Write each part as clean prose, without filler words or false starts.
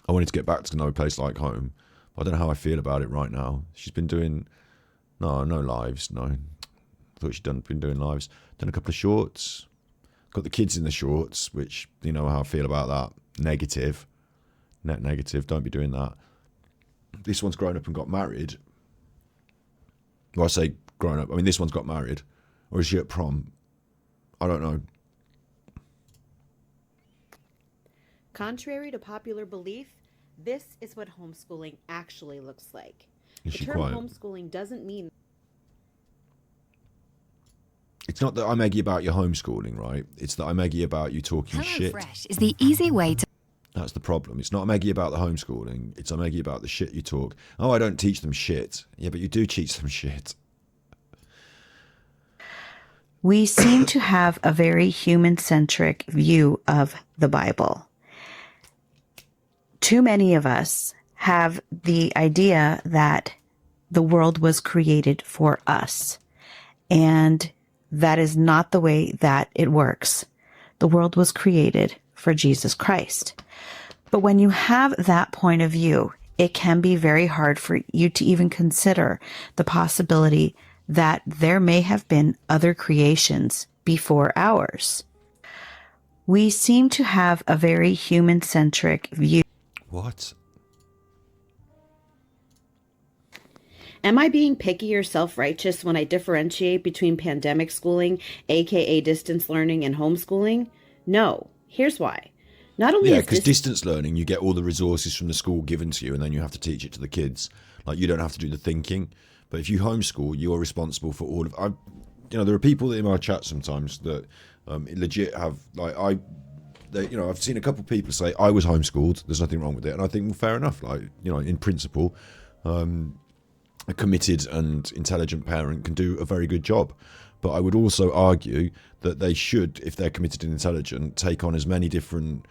I wanted to get back to no place like home. I don't know how I feel about it right now. She's been doing no lives. No, I thought been doing lives. Done a couple of shorts. Got the kids in the shorts, which you know how I feel about that. Negative, net negative. Don't be doing that. This one's grown up and got married. Well, I say grown up. I mean, this one's got married, or is she at prom? I don't know. Contrary to popular belief, this is what homeschooling actually looks like. Is The she term quiet? homeschooling doesn't mean It's not that I'm eggy about your homeschooling, right? It's that I'm eggy about you talking shit. HelloFresh is the easy way to. That's the problem. It's not I'm eggy about the homeschooling. It's I'm eggy about the shit you talk. Oh, I don't teach them shit. Yeah, but you do teach them shit. We seem to have a very human-centric view of the Bible. Too many of us have the idea that the world was created for us, and that is not the way that it works. The world was created for Jesus Christ. But when you have that point of view, it can be very hard for you to even consider the possibility that there may have been other creations before ours. We seem to have a very human-centric view. What? Am I being picky or self-righteous when I differentiate between pandemic schooling, aka distance learning, and homeschooling? No. Here's why. Not only Yeah, is because distance learning, you get all the resources from the school given to you, and then you have to teach it to the kids. Like you don't have to do the thinking. But if you homeschool, you are responsible for all of. There are people in my chat sometimes that legit have I've seen a couple of people say I was homeschooled. There's nothing wrong with it, and I think well, fair enough. In principle, a committed and intelligent parent can do a very good job. But I would also argue that they should, if they're committed and intelligent, take on as many different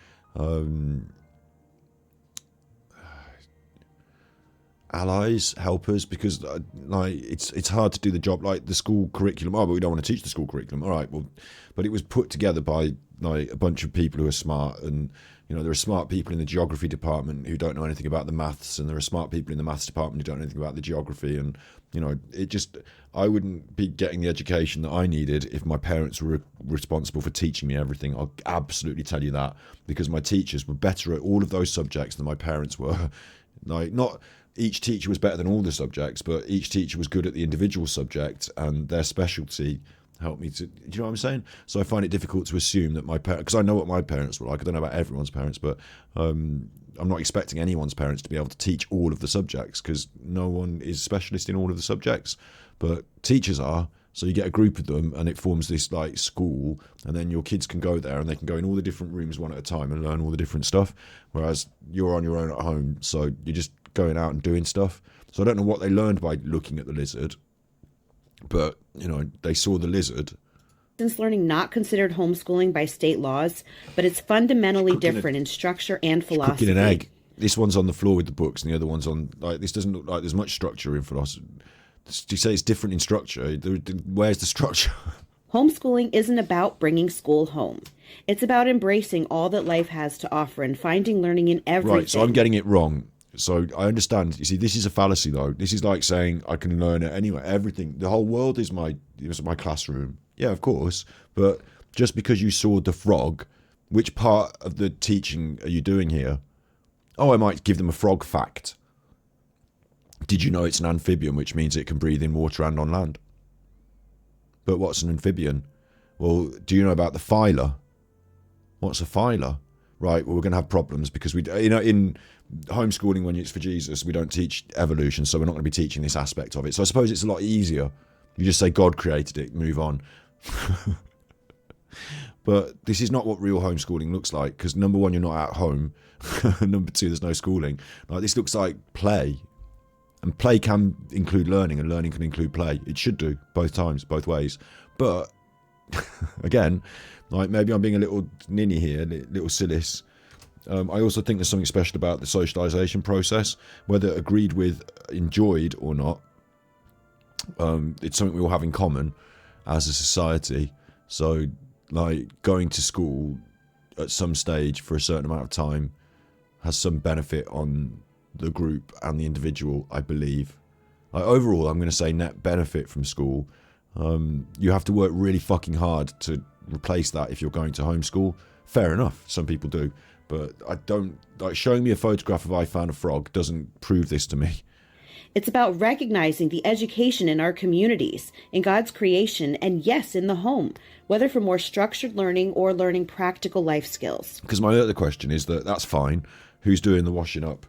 allies, helpers, because it's hard to do the job like the school curriculum. Oh, but we don't want to teach the school curriculum. All right, well, but it was put together by a bunch of people who are smart, and there are smart people in the geography department who don't know anything about the maths, and there are smart people in the maths department who don't know anything about the geography, and I wouldn't be getting the education that I needed if my parents were responsible for teaching me everything. I'll absolutely tell you that, because my teachers were better at all of those subjects than my parents were. Not each teacher was better than all the subjects, but each teacher was good at the individual subject, and their specialty helped me to. Do you know what I'm saying? So I find it difficult to assume that my parents, because I know what my parents were like. I don't know about everyone's parents, but I'm not expecting anyone's parents to be able to teach all of the subjects, because no one is specialist in all of the subjects. But teachers are. So you get a group of them, and it forms this school, and then your kids can go there, and they can go in all the different rooms one at a time and learn all the different stuff. Whereas you're on your own at home, so you're just going out and doing stuff. So I don't know what they learned by looking at the lizard, but they saw the lizard. distance learning not considered homeschooling by state laws, but it's fundamentally different in structure and philosophy. Cooking an egg. This one's on the floor with the books, and the other one's on. This doesn't look like there's much structure in philosophy. Do you say it's different in structure? Where's the structure? Homeschooling isn't about bringing school home. It's about embracing all that life has to offer and finding learning in everything. Right, so I'm getting it wrong. So I understand. You see, this is a fallacy, though. This is like saying I can learn it anywhere. Everything, the whole world is my classroom. Yeah, of course. But just because you saw the frog, which part of the teaching are you doing here? Oh, I might give them a frog fact. Did you know it's an amphibian, which means it can breathe in water and on land? But what's an amphibian? Well, do you know about the phyla? What's a phyla? Right, well, we're going to have problems because in homeschooling, when it's for Jesus, we don't teach evolution, so we're not going to be teaching this aspect of it. So I suppose it's a lot easier. You just say God created it, move on. But this is not what real homeschooling looks like, because number one, you're not at home. Number two, there's no schooling. This looks like play. And play can include learning, and learning can include play. It should do, both times, both ways. But, again, maybe I'm being a little ninny here, a little sillis. I also think there's something special about the socialization process, whether agreed with, enjoyed or not. It's something we all have in common as a society. So, going to school at some stage for a certain amount of time has some benefit on the group and the individual, I believe. Like, overall, I'm going to say net benefit from school. You have to work really fucking hard to replace that if you're going to homeschool. Fair enough, some people do. But I don't, like, showing me a photograph of I found a frog doesn't prove this to me. It's about recognizing the education in our communities, in God's creation, and yes, in the home, whether for more structured learning or learning practical life skills. Because my other question is that's fine. Who's doing the washing up?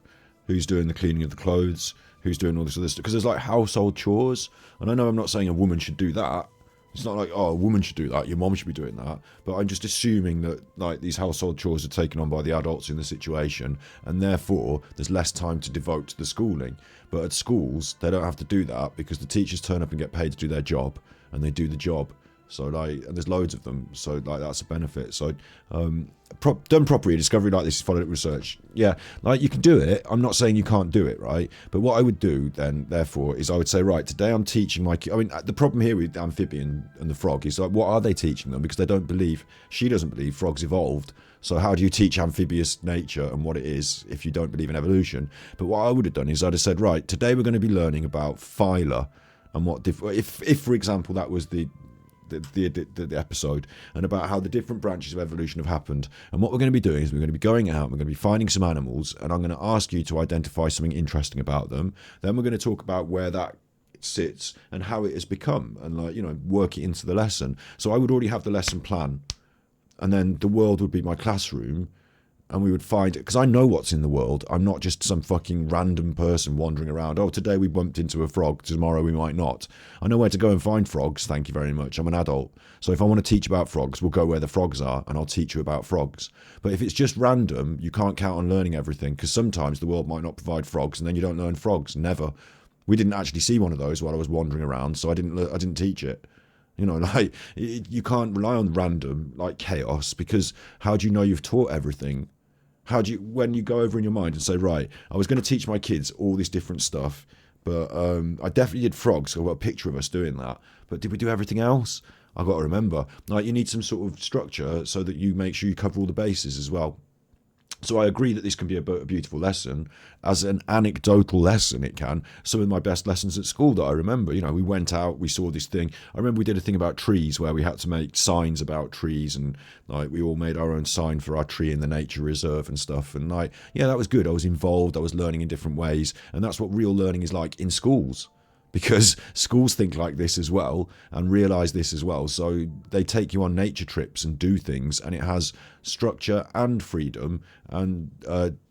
Who's doing the cleaning of the clothes? Who's doing all this other stuff? Because there's like household chores. And I know I'm not saying a woman should do that. It's not like, oh, a woman should do that, your mom should be doing that. But I'm just assuming that like these household chores are taken on by the adults in the situation, and therefore there's less time to devote to the schooling. But at schools, they don't have to do that because the teachers turn up and get paid to do their job, and they do the job. So like, and there's loads of them. So like, that's a benefit. So done properly, discovery like this is followed up research. Yeah, like you can do it. I'm not saying you can't do it, right? But what I would do then, therefore, is I would say, right, today I'm teaching my kids. I mean, the problem here with the amphibian and the frog is like, what are they teaching them? Because they don't believe, she doesn't believe frogs evolved. So how do you teach amphibious nature and what it is if you don't believe in evolution? But what I would have done is I'd have said, right, today we're going to be learning about phyla and what if for example that was the episode, and about how the different branches of evolution have happened. And what we're going to be doing is we're going to be going out, we're going to be finding some animals, and I'm going to ask you to identify something interesting about them. Then we're going to talk about where that sits and how it has become, and like, you know, work it into the lesson. So I would already have the lesson plan, and then the world would be my classroom, and we would find it, because I know what's in the world. I'm not just some fucking random person wandering around. Oh, today we bumped into a frog, tomorrow we might not. I know where to go and find frogs, thank you very much. I'm an adult. So if I want to teach about frogs, we'll go where the frogs are, and I'll teach you about frogs. But if it's just random, you can't count on learning everything, because sometimes the world might not provide frogs, and then you don't learn frogs. Never. We didn't actually see one of those while I was wandering around, so I didn't teach it. You know, like, you can't rely on random, like, chaos, because how do you know you've taught everything? How do you, when you go over in your mind and say, right, I was going to teach my kids all this different stuff, but I definitely did frogs, so I've got a picture of us doing that. But did we do everything else? I've got to remember. Like, you need some sort of structure so that you make sure you cover all the bases as well. So I agree that this can be a beautiful lesson. As an anecdotal lesson, it can. Some of my best lessons at school that I remember, you know, we went out, we saw this thing. I remember we did a thing about trees where we had to make signs about trees, and like we all made our own sign for our tree in the nature reserve and stuff. And like, yeah, that was good. I was involved. I was learning in different ways. And that's what real learning is like in schools. Because schools think like this as well and realise this as well. So they take you on nature trips and do things, and it has structure and freedom, and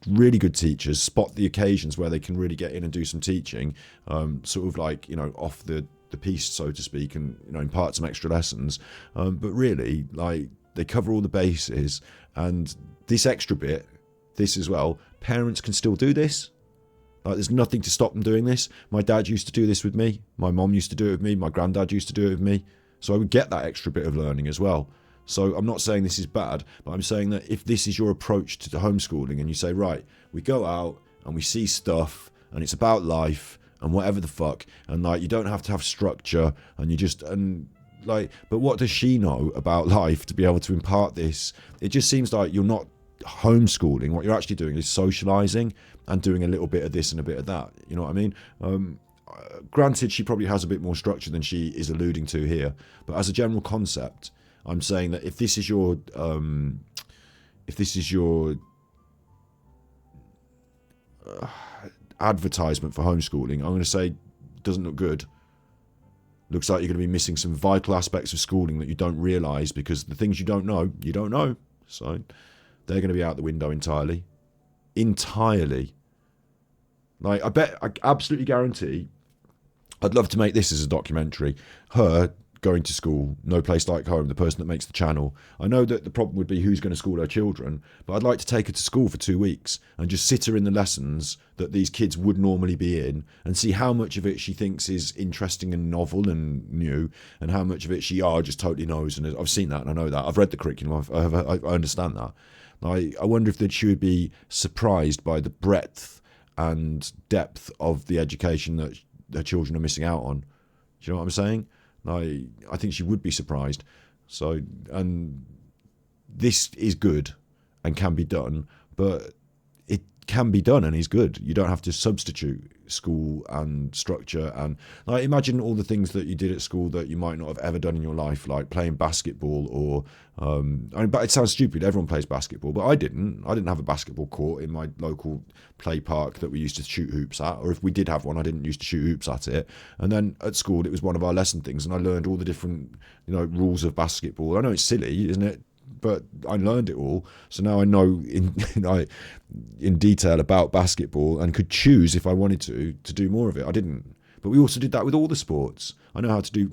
really good teachers spot the occasions where they can really get in and do some teaching, sort of like, you know, off the piece, so to speak, and, you know, impart some extra lessons. But really, like, they cover all the bases, and this extra bit, this as well, parents can still do this. Like, there's nothing to stop them doing this. My dad used to do this with me. My mom used to do it with me. My granddad used to do it with me. So I would get that extra bit of learning as well. So I'm not saying this is bad, but I'm saying that if this is your approach to the homeschooling, and you say, right, we go out and we see stuff, and it's about life and whatever the fuck, and like, you don't have to have structure, and you just, and like, but what does she know about life to be able to impart this? It just seems like you're not homeschooling. What you're actually doing is socializing and doing a little bit of this and a bit of that. You know what I mean? Granted, she probably has a bit more structure than she is alluding to here, but as a general concept, I'm saying that if this is your advertisement for homeschooling, I'm going to say it doesn't look good. Looks like you're going to be missing some vital aspects of schooling that you don't realise, because the things you don't know. So they're going to be out the window entirely. Like, I absolutely guarantee, I'd love to make this as a documentary. Her going to school, No Place Like Home, the person that makes the channel. I know that the problem would be who's going to school her children, but I'd like to take her to school for 2 weeks and just sit her in the lessons that these kids would normally be in, and see how much of it she thinks is interesting and novel and new, and how much of it she just totally knows. And I've seen that, and I know that. I've read the curriculum. I understand that. I wonder if that she would be surprised by the breadth and depth of the education that her children are missing out on. Do you know what I'm saying? I think she would be surprised. So, and this is good and can be done, but can be done and is good. You don't have to substitute school and structure. And like, imagine all the things that you did at school that you might not have ever done in your life, like playing basketball or but it sounds stupid, everyone plays basketball, but I didn't have a basketball court in my local play park that we used to shoot hoops at, or if we did have one, I didn't used to shoot hoops at it. And then at school it was one of our lesson things, and I learned all the different rules of basketball. I know it's silly, isn't it? But I learned it all, so now I know in detail about basketball and could choose if I wanted to do more of it. I didn't, but we also did that with all the sports. I know how to do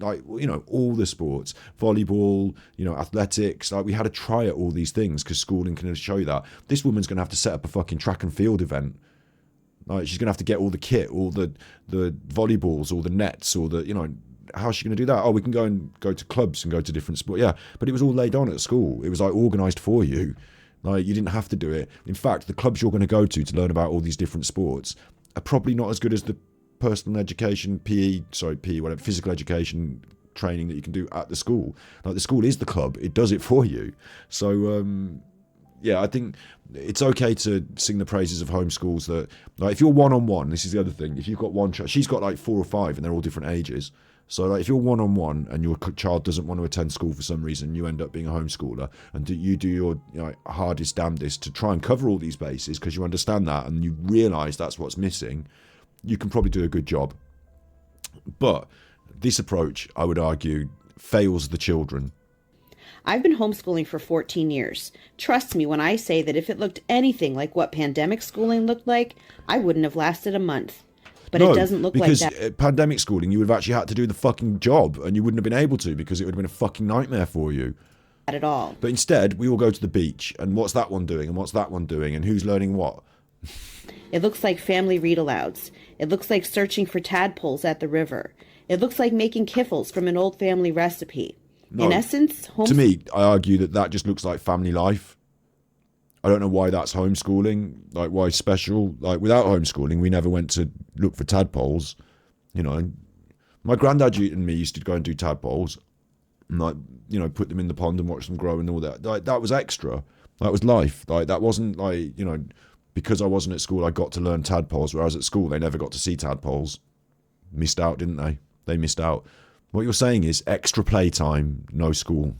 all the sports, volleyball, athletics. Like, we had to try at all these things because schooling can show you that. This woman's going to have to set up a fucking track and field event. Like, she's going to have to get all the kit, all the volleyballs, all the nets, all the how's she going to do that? Oh, we can go to clubs and go to different sports. Yeah, but it was all laid on at school. It was like organised for you. Like, you didn't have to do it. In fact, the clubs you're going to go to learn about all these different sports are probably not as good as the personal education, physical education training that you can do at the school. Like, the school is the club. It does it for you. So, I think it's okay to sing the praises of homeschools that, like, if you're one-on-one, this is the other thing. If you've got one child, she's got like 4 or 5 and they're all different ages. So, like, if you're one-on-one and your child doesn't want to attend school for some reason, you end up being a homeschooler, and you do your hardest, damnedest to try and cover all these bases because you understand that and you realise that's what's missing, you can probably do a good job. But this approach, I would argue, fails the children. I've been homeschooling for 14 years. Trust me when I say that if it looked anything like what pandemic schooling looked like, I wouldn't have lasted a month. But it doesn't look like that. Because pandemic schooling, you would have actually had to do the fucking job, and you wouldn't have been able to because it would have been a fucking nightmare for you. Not at all. But instead, we all go to the beach, and what's that one doing, and what's that one doing, and who's learning what? It looks like family read-alouds. It looks like searching for tadpoles at the river. It looks like making kiffles from an old family recipe. No, in essence, to me, I argue that just looks like family life. I don't know why that's homeschooling, like, why special. Like, without homeschooling, we never went to look for tadpoles. My granddad and me used to go and do tadpoles and, like, put them in the pond and watch them grow and all that. Like, that was extra. That was life. Like, that wasn't like, because I wasn't at school, I got to learn tadpoles, whereas at school, they never got to see tadpoles. Missed out, didn't they? They missed out. What you're saying is extra playtime, no school.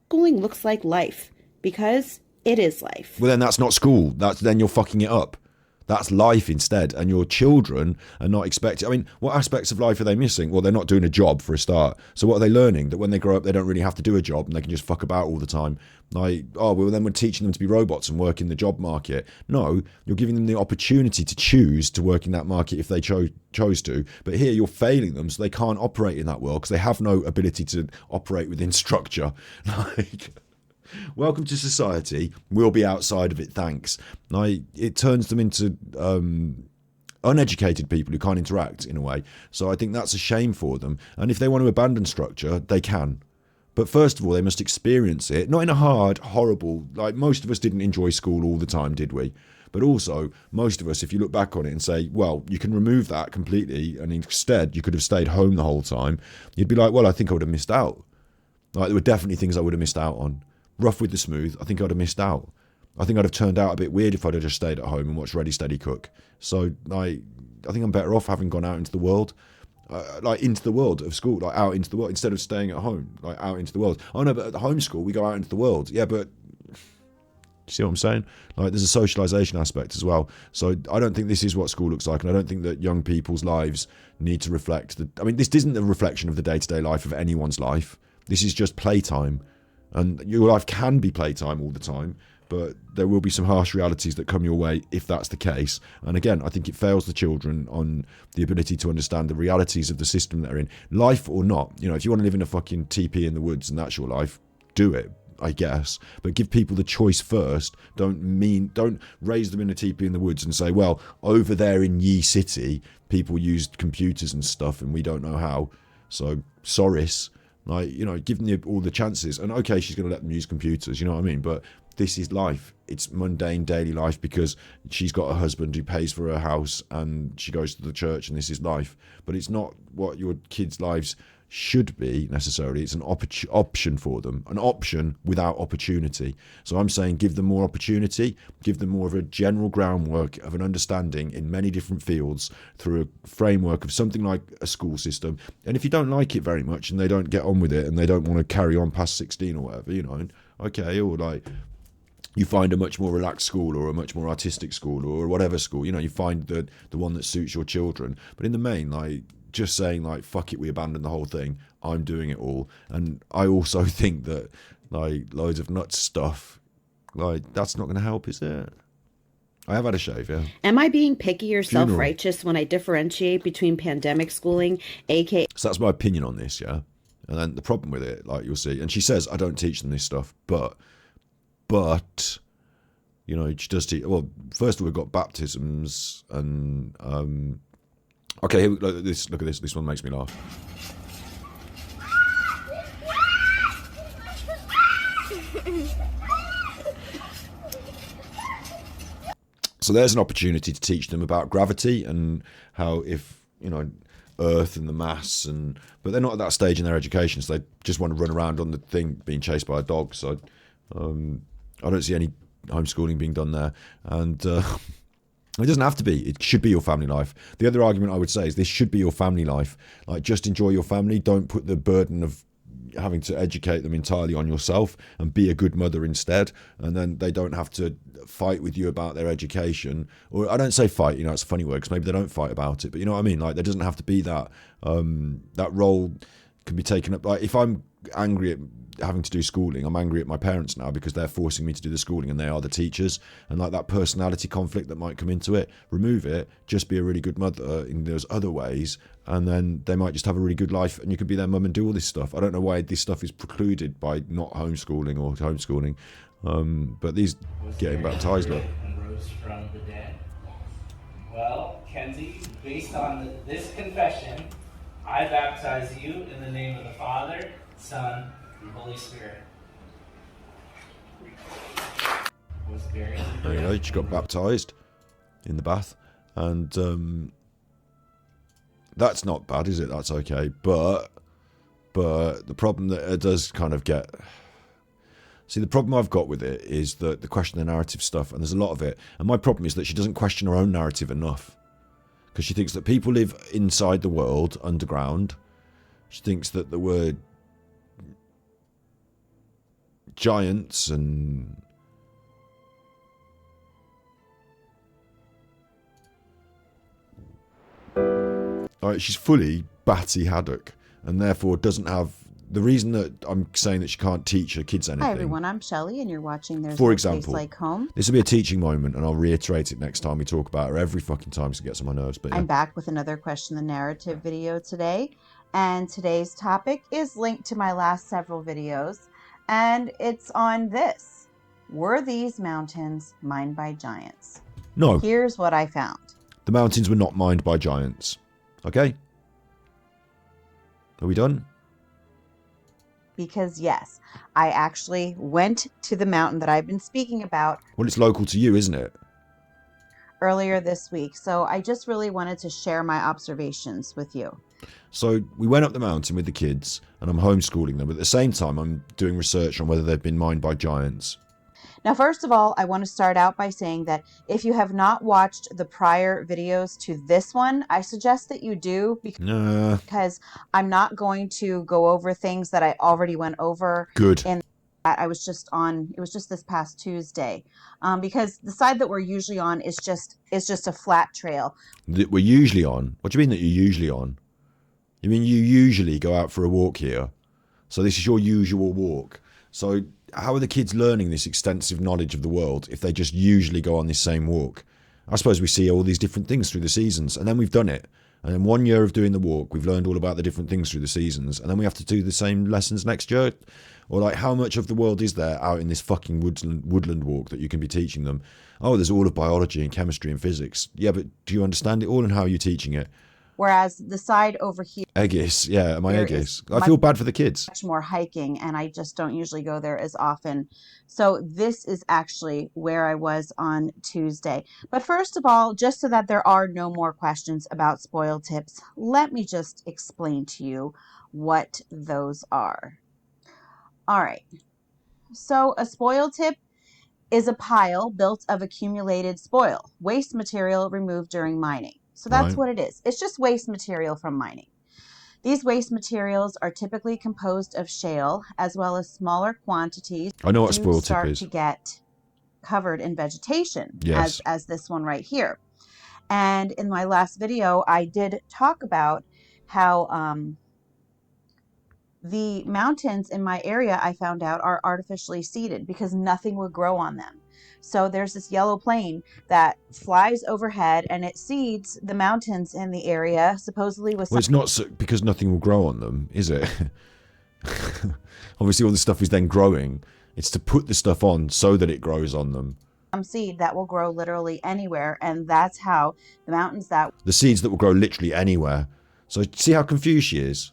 Schooling looks like life because it is life. Well, then that's not school. Then you're fucking it up. That's life instead. And your children are not expected. I mean, what aspects of life are they missing? Well, they're not doing a job for a start. So what are they learning? That when they grow up, they don't really have to do a job and they can just fuck about all the time. Like, then we're teaching them to be robots and work in the job market. No, you're giving them the opportunity to choose to work in that market if they chose to. But here you're failing them so they can't operate in that world because they have no ability to operate within structure. Like... Welcome to society. We'll be outside of it, thanks. It turns them into uneducated people who can't interact in a way. So I think that's a shame for them. And if they want to abandon structure, they can. But first of all, they must experience it, not in a hard, horrible, like, most of us didn't enjoy school all the time, did we? But also, most of us, if you look back on it and say, well, you can remove that completely, and instead you could have stayed home the whole time, you'd be like, well, I think I would have missed out. Like, there were definitely things I would have missed out on. Rough with the smooth, I think I'd have missed out. I think I'd have turned out a bit weird if I'd have just stayed at home and watched Ready, Steady, Cook. So, I think I'm better off having gone out into the world, into the world of school, like out into the world, instead of staying at home, like out into the world. Oh no, but at the homeschool, we go out into the world. Yeah, but you see what I'm saying? Like, there's a socialization aspect as well. So I don't think this is what school looks like, and I don't think that young people's lives need to reflect this isn't a reflection of the day-to-day life of anyone's life. This is just playtime. And your life can be playtime all the time, but there will be some harsh realities that come your way if that's the case. And again, I think it fails the children on the ability to understand the realities of the system that they're in. Life or not, if you want to live in a fucking teepee in the woods and that's your life, do it, I guess. But give people the choice first. Don't raise them in a teepee in the woods and say, well, over there in Ye City, people used computers and stuff and we don't know how. So, sorris. Like, give them all the chances. And okay, she's going to let them use computers, you know what I mean? But this is life. It's mundane daily life because she's got a husband who pays for her house and she goes to the church and this is life. But it's not what your kids' lives should be necessarily. It's an option for them, an option without opportunity. So I'm saying give them more opportunity, give them more of a general groundwork of an understanding in many different fields through a framework of something like a school system. And if you don't like it very much and they don't get on with it and they don't want to carry on past 16 or whatever, you know, okay, or like you find a much more relaxed school or a much more artistic school or whatever school, you know, you find the one that suits your children. But in the main, like, just saying like, fuck it, we abandon the whole thing, I'm doing it all. And I also think that like loads of nuts stuff, like, that's not going to help, is it? I have had a shave, yeah. Am I being picky or self-righteous when I differentiate between pandemic schooling, aka... So that's my opinion on this, yeah. And then the problem with it, like you'll see, and she says I don't teach them this stuff, but you know, she does teach. Well, first of all, we've got baptisms and okay, here, look at this. This one makes me laugh. So there's an opportunity to teach them about gravity and how, if, you know, Earth and the mass, and but they're not at that stage in their education, so they just want to run around on the thing being chased by a dog. So I don't see any homeschooling being done there, and it doesn't have to be. It should be your family life. The other argument I would say is this should be your family life. Like, just enjoy your family. Don't put the burden of having to educate them entirely on yourself, and be a good mother instead. And then they don't have to fight with you about their education. Or I don't say fight, you know, it's a funny word because maybe they don't fight about it, but you know what I mean? Like, there doesn't have to be that. That role can be taken up. Like, if I'm angry at having to do schooling, I'm angry at my parents now because they're forcing me to do the schooling and they are the teachers, and like that personality conflict that might come into it, remove it, just be a really good mother in those other ways, and then they might just have a really good life and you could be their mum and do all this stuff. I don't know why this stuff is precluded by not homeschooling or homeschooling, but these getting baptized, look. And rose from the dead. Well, Kenzie, based on this confession, I baptize you in the name of the Father, Son, and Holy Spirit. Was buried. There you go, she got baptized in the bath, and that's not bad, is it? That's okay, but the problem that it does kind of get... See, the problem I've got with it is that the question the narrative stuff, and there's a lot of it, and my problem is that she doesn't question her own narrative enough, because she thinks that people live inside the world, underground. She thinks that there were giants and she's fully Batty Haddock, and therefore doesn't have the reason that I'm saying that she can't teach her kids anything. Hi everyone, I'm Shelley and you're watching There's For No example, Place Like Home. This will be a teaching moment, and I'll reiterate it next time we talk about her every fucking time because it gets on my nerves. But yeah. I'm back with another Question the Narrative video today, and today's topic is linked to my last several videos, and it's on this. Were these mountains mined by giants? No. Here's what I found. The mountains were not mined by giants. Okay? Are we done? Because yes, I actually went to the mountain that I've been speaking about. Well, it's local to you, isn't it? Earlier this week. So I just really wanted to share my observations with you. So we went up the mountain with the kids, and I'm homeschooling them. But at the same time, I'm doing research on whether they've been mined by giants. Now, first of all, I want to start out by saying that if you have not watched the prior videos to this one, I suggest that you do, because I'm not going to go over things that I already went over. Good. And I was just on, it was just this past Tuesday, because the side that we're usually on is just a flat trail. That we're usually on? What do you mean that you're usually on? You mean you usually go out for a walk here? So this is your usual walk. So how are the kids learning this extensive knowledge of the world if they just usually go on this same walk? I suppose we see all these different things through the seasons, and then we've done it. And in 1 year of doing the walk, we've learned all about the different things through the seasons, and then we have to do the same lessons next year? Or like, how much of the world is there out in this fucking woodland walk that you can be teaching them? Oh, there's all of biology and chemistry and physics. Yeah, but do you understand it all, and how are you teaching it? Whereas the side over here, Eggis, yeah, my There Eggis. is I feel bad for the kids. much more hiking, and I just don't usually go there as often. So this is actually where I was on Tuesday. But first of all, just so that there are no more questions about spoil tips, let me just explain to you what those are. All right. So a spoil tip is a pile built of accumulated spoil, waste material removed during mining. So that's Right. what it is. It's just waste material from mining. These waste materials are typically composed of shale as well as smaller quantities. I know what a Do spoil tip start is. to get covered in vegetation, Yes. as this one right here. And in my last video, I did talk about how the mountains in my area, I found out, are artificially seeded because nothing would grow on them. So there's this yellow plane that flies overhead and it seeds the mountains in the area, supposedly with Well, it's not because nothing will grow on them, is it? Obviously, all the stuff is then growing. It's to put the stuff on so that it grows on them. some seed that will grow literally anywhere. And that's how the mountains that The seeds that will grow literally anywhere. So see how confused she is?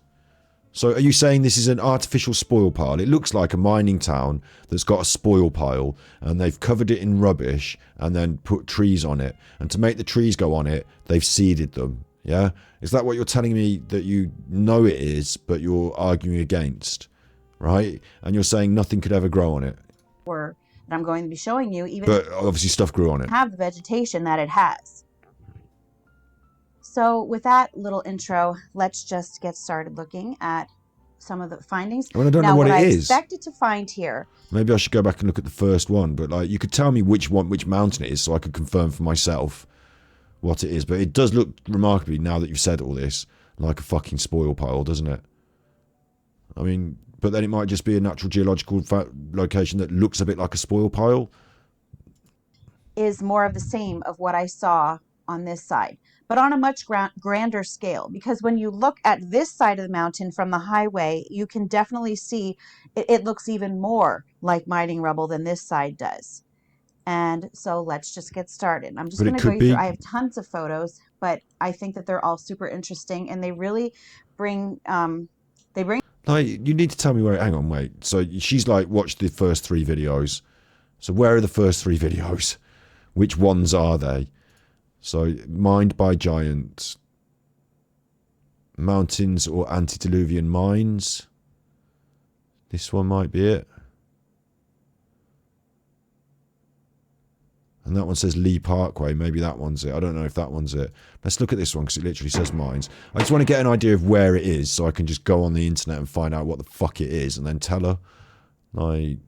So are you saying this is an artificial spoil pile? It looks like a mining town that's got a spoil pile and they've covered it in rubbish and then put trees on it. And to make the trees go on it, they've seeded them. Yeah? Is that what you're telling me that you know it is, but you're arguing against? Right? And you're saying nothing could ever grow on it. that I'm going to be showing you, even But obviously stuff grew on it. have the vegetation that it has. So with that little intro, let's just get started looking at some of the findings. Well, I don't know Now, what it I is. expected to find here, Maybe I should go back and look at the first one, but like you could tell me which mountain it is so I could confirm for myself what it is. But it does look remarkably, now that you've said all this, like a fucking spoil pile, doesn't it? I mean, but then it might just be a natural geological location that looks a bit like a spoil pile. is more of the same of what I saw on this side, but on a much grander scale. Because when you look at this side of the mountain from the highway, you can definitely see it looks even more like mining rubble than this side does. And so let's just get started. I'm just But it going to go could through. be- I have tons of photos, but I think that they're all super interesting, and they really bring Like, you need to tell me where. Hang on, wait. So she's like watched the first 3 videos. So where are the first 3 videos? Which ones are they? So mined by giants, mountains or antediluvian mines. This one might be it. And that one says Lee Parkway. Maybe that one's it. I don't know if that one's it. Let's look at this one because it literally says mines. I just want to get an idea of where it is so I can just go on the internet and find out what the fuck it is and then tell her. Like,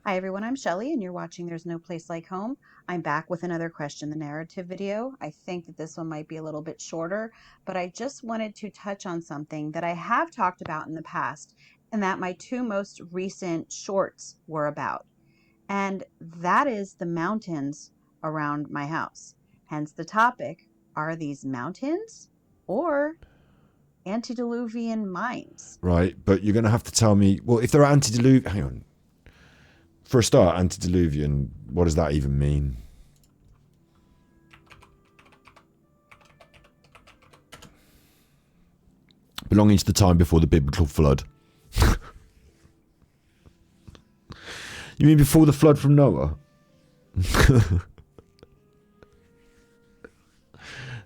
Hi everyone, I'm Shelly and you're watching There's No Place Like Home. I'm back with another question the narrative video. I think that this one might be a little bit shorter, but I just wanted to touch on something that I have talked about in the past and that my 2 most recent shorts were about. And that is the mountains around my house. Hence the topic, are these mountains or antediluvian mines? right, but you're going to have to tell me, well, if they're antediluvian, hang on. For a start, antediluvian, what does that even mean? Belonging to the time before the biblical flood. You mean before the flood from Noah?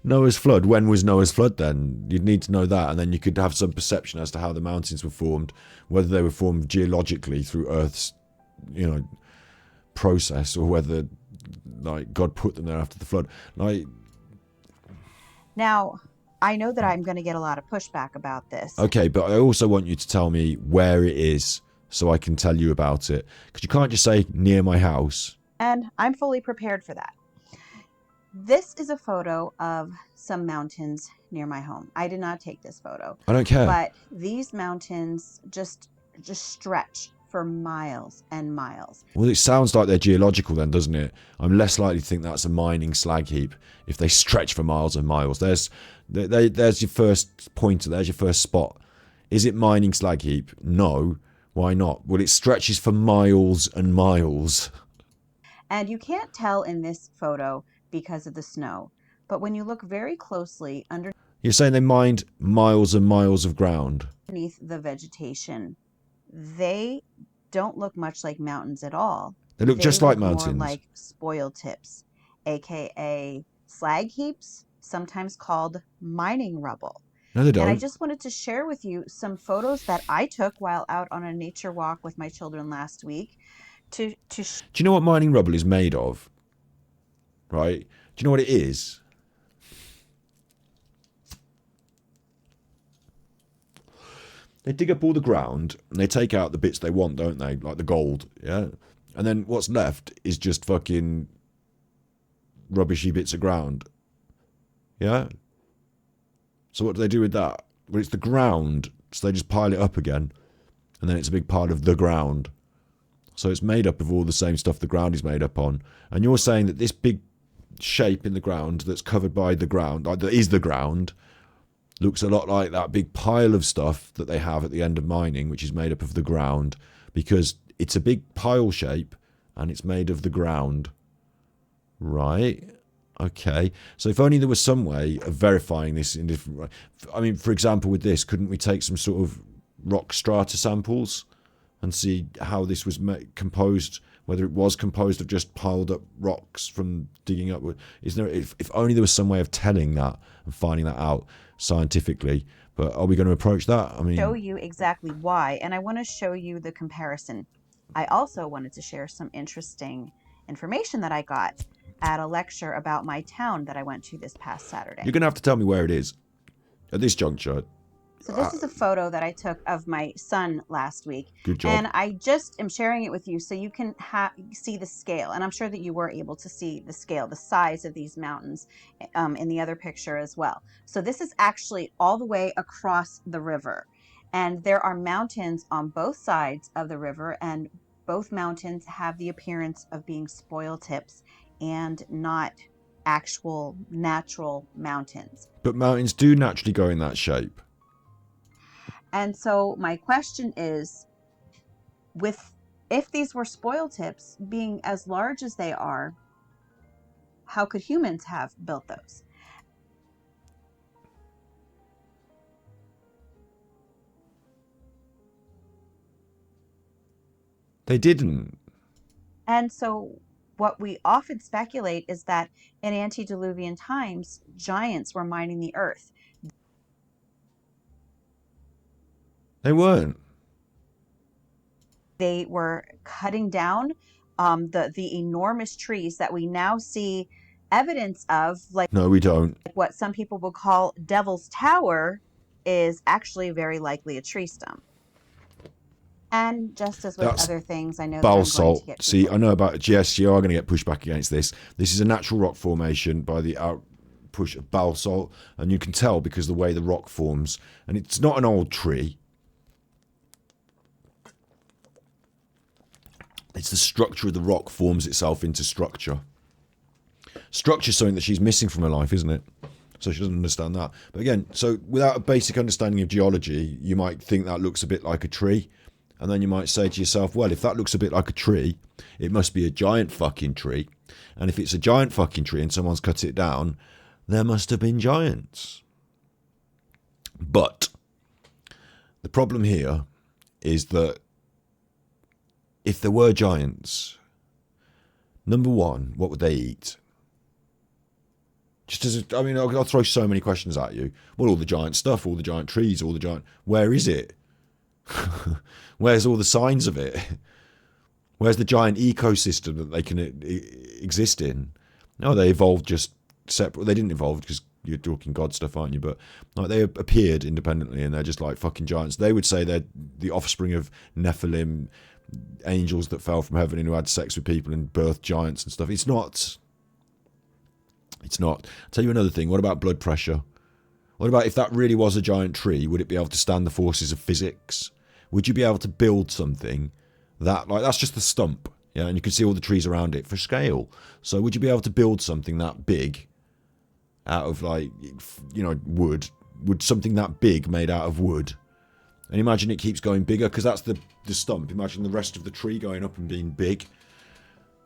Noah's flood. When was Noah's flood then? You'd need to know that, and then you could have some perception as to how the mountains were formed, whether they were formed geologically through Earth's, process, or whether like God put them there after the flood. Like, Now, I know that I'm going to get a lot of pushback about this. okay, but I also want you to tell me where it is so I can tell you about it, because you can't just say near my house. And I'm fully prepared for that. This is a photo of some mountains near my home. I did not take this photo, I don't care. but these mountains just stretch for miles and miles. Well, it sounds like they're geological then, doesn't it? I'm less likely to think that's a mining slag heap if they stretch for miles and miles. There's your first pointer. There's your first spot. Is it mining slag heap? No. Why not? Well, it stretches for miles and miles. And you can't tell in this photo because of the snow. But when you look very closely under... You're saying they mined miles and miles of ground? Beneath the vegetation, they don't look much like mountains at all. They look just like mountains. More like spoil tips, aka slag heaps, sometimes called mining rubble. No, they don't. And I just wanted to share with you some photos that I took while out on a nature walk with my children last week. Do you know what mining rubble is made of? Right? Do you know what it is? They dig up all the ground and they take out the bits they want, don't they? Like the gold, yeah? And then what's left is just fucking rubbishy bits of ground. Yeah? So what do they do with that? Well, it's the ground, so they just pile it up again. And then it's a big pile of the ground. So it's made up of all the same stuff the ground is made up on. And you're saying that this big shape in the ground that's covered by the ground, like that is the ground, looks a lot like that big pile of stuff that they have at the end of mining, which is made up of the ground, because it's a big pile shape and it's made of the ground. Right? Okay. So if only there was some way of verifying this in different... I mean, for example, with this, couldn't we take some sort of rock strata samples and see how this was composed, whether it was composed of just piled up rocks from digging up? Is there, if only there was some way of telling that and finding that out scientifically. But are we going to approach that? I mean, show you exactly why, and I want to show you the comparison. I also wanted to share some interesting information that I got at a lecture about my town that I went to this past Saturday. You're going to have to tell me where it is at this juncture. So this is a photo that I took of my son last week. Good job. And I just am sharing it with you so you can see the scale. And I'm sure that you were able to see the scale, the size of these mountains in the other picture as well. So this is actually all the way across the river. And there are mountains on both sides of the river. And both mountains have the appearance of being spoil tips and not actual natural mountains. But mountains do naturally go in that shape. And so my question is, if these were spoil tips being as large as they are, how could humans have built those? They didn't. And so what we often speculate is that in antediluvian times, giants were mining the earth. They weren't. They were cutting down the enormous trees that we now see evidence of. Like, no, we don't. What some people would call Devil's Tower is actually very likely a tree stump. And just as with other things, I know that I'm going basalt. to get See, I know about. Yes, you are going to get pushed back against this. This is a natural rock formation by the outpush of basalt, and you can tell because of the way the rock forms. And it's not an old tree. It's the structure of the rock forms itself into structure. Structure is something that she's missing from her life, isn't it? So she doesn't understand that. But again, so without a basic understanding of geology, you might think that looks a bit like a tree. And then you might say to yourself, well, if that looks a bit like a tree, it must be a giant fucking tree. And if it's a giant fucking tree and someone's cut it down, there must have been giants. But the problem here is that if there were giants, number one, what would they eat? Just as, I mean, I'll throw so many questions at you. Well, all the giant stuff, all the giant trees, all the giant... Where is it? Where's all the signs of it? Where's the giant ecosystem that they can exist in? No, they evolved just separate. They didn't evolve because you're talking God stuff, aren't you? But like, they appeared independently and they're just like fucking giants. They would say they're the offspring of Nephilim, angels that fell from heaven and who had sex with people and birthed giants and stuff. It's not. I'll tell you another thing. What about blood pressure? What about if that really was a giant tree? Would it be able to stand the forces of physics? Would you be able to build something that, like, that's just the stump, yeah, and you can see all the trees around it for scale. So would you be able to build something that big out of, like, you know, wood? Would something that big made out of wood? And imagine it keeps going bigger, because that's the stump. Imagine the rest of the tree going up and being big.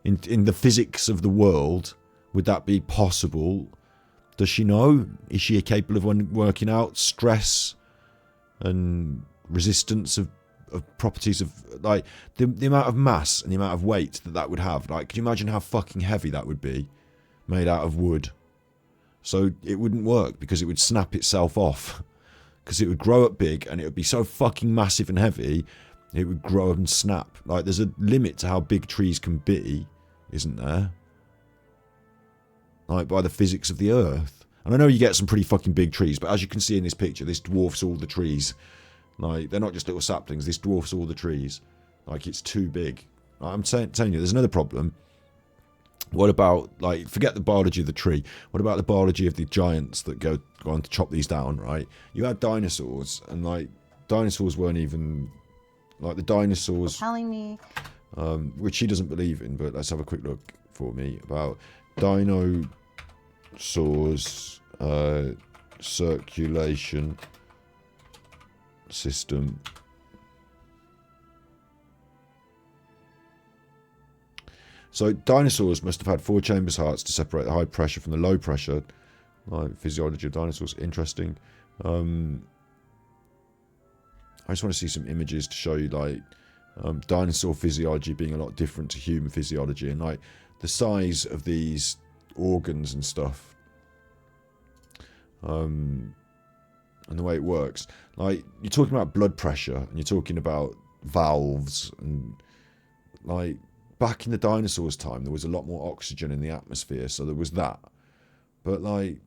In the physics of the world, would that be possible? Does she know? Is she capable of working out stress and resistance of properties of, like, the amount of mass and the amount of weight that would have? Like, can you imagine how fucking heavy that would be, made out of wood? So it wouldn't work because it would snap itself off, because it would grow up big and it would be so fucking massive and heavy, it would grow up and snap. Like, there's a limit to how big trees can be, isn't there? Like, by the physics of the earth. And I know you get some pretty fucking big trees, but as you can see in this picture, this dwarfs all the trees. Like, they're not just little saplings, this dwarfs all the trees. Like, it's too big. Like, I'm telling you, there's another problem. What about, like, forget the biology of the tree. What about the biology of the giants that go on to chop these down, right? You had dinosaurs, and, like, dinosaurs weren't even, like, the dinosaurs... Telling me... which she doesn't believe in, but let's have a quick look for me about dinosaurs, circulation system. So dinosaurs must have had 4 chambers hearts to separate the high pressure from the low pressure. Like, physiology of dinosaurs, interesting. I just want to see some images to show you, like, dinosaur physiology being a lot different to human physiology, and, like, the size of these organs and stuff, and the way it works. Like, you're talking about blood pressure, and you're talking about valves, and, like, back in the dinosaurs' time, there was a lot more oxygen in the atmosphere, so there was that. But, like,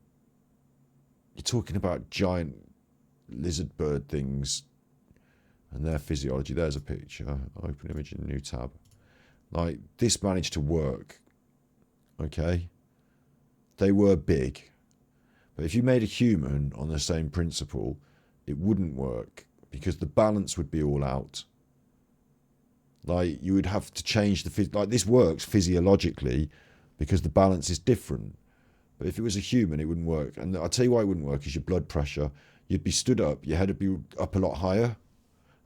you're talking about giant lizard bird things and their physiology. There's a picture. Open image in new tab. Like, this managed to work. Okay? They were big. But if you made a human on the same principle, it wouldn't work, because the balance would be all out. Like, you would have to change the... Like, this works physiologically because the balance is different. But if it was a human, it wouldn't work. And I'll tell you why it wouldn't work is your blood pressure. You'd be stood up, your head would be up a lot higher,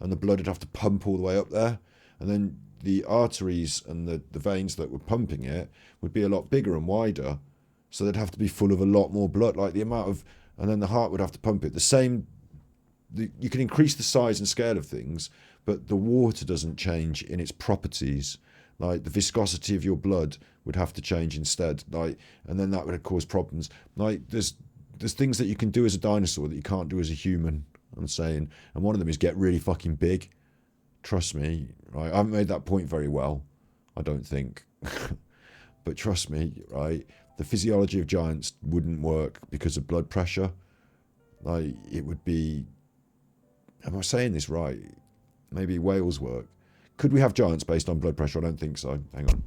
and the blood would have to pump all the way up there. And then the arteries and the veins that were pumping it would be a lot bigger and wider. So they'd have to be full of a lot more blood. Like, the amount of... And then the heart would have to pump it. The same... You can increase the size and scale of things, but the water doesn't change in its properties. Like, the viscosity of your blood would have to change instead. Like, and then that would cause problems. Like, there's things that you can do as a dinosaur that you can't do as a human, I'm saying. And one of them is get really fucking big. Trust me, right? I haven't made that point very well, I don't think. But trust me, right? The physiology of giants wouldn't work because of blood pressure. Like, it would be... Am I saying this right? Maybe whales work. Could we have giants based on blood pressure? I don't think so. Hang on.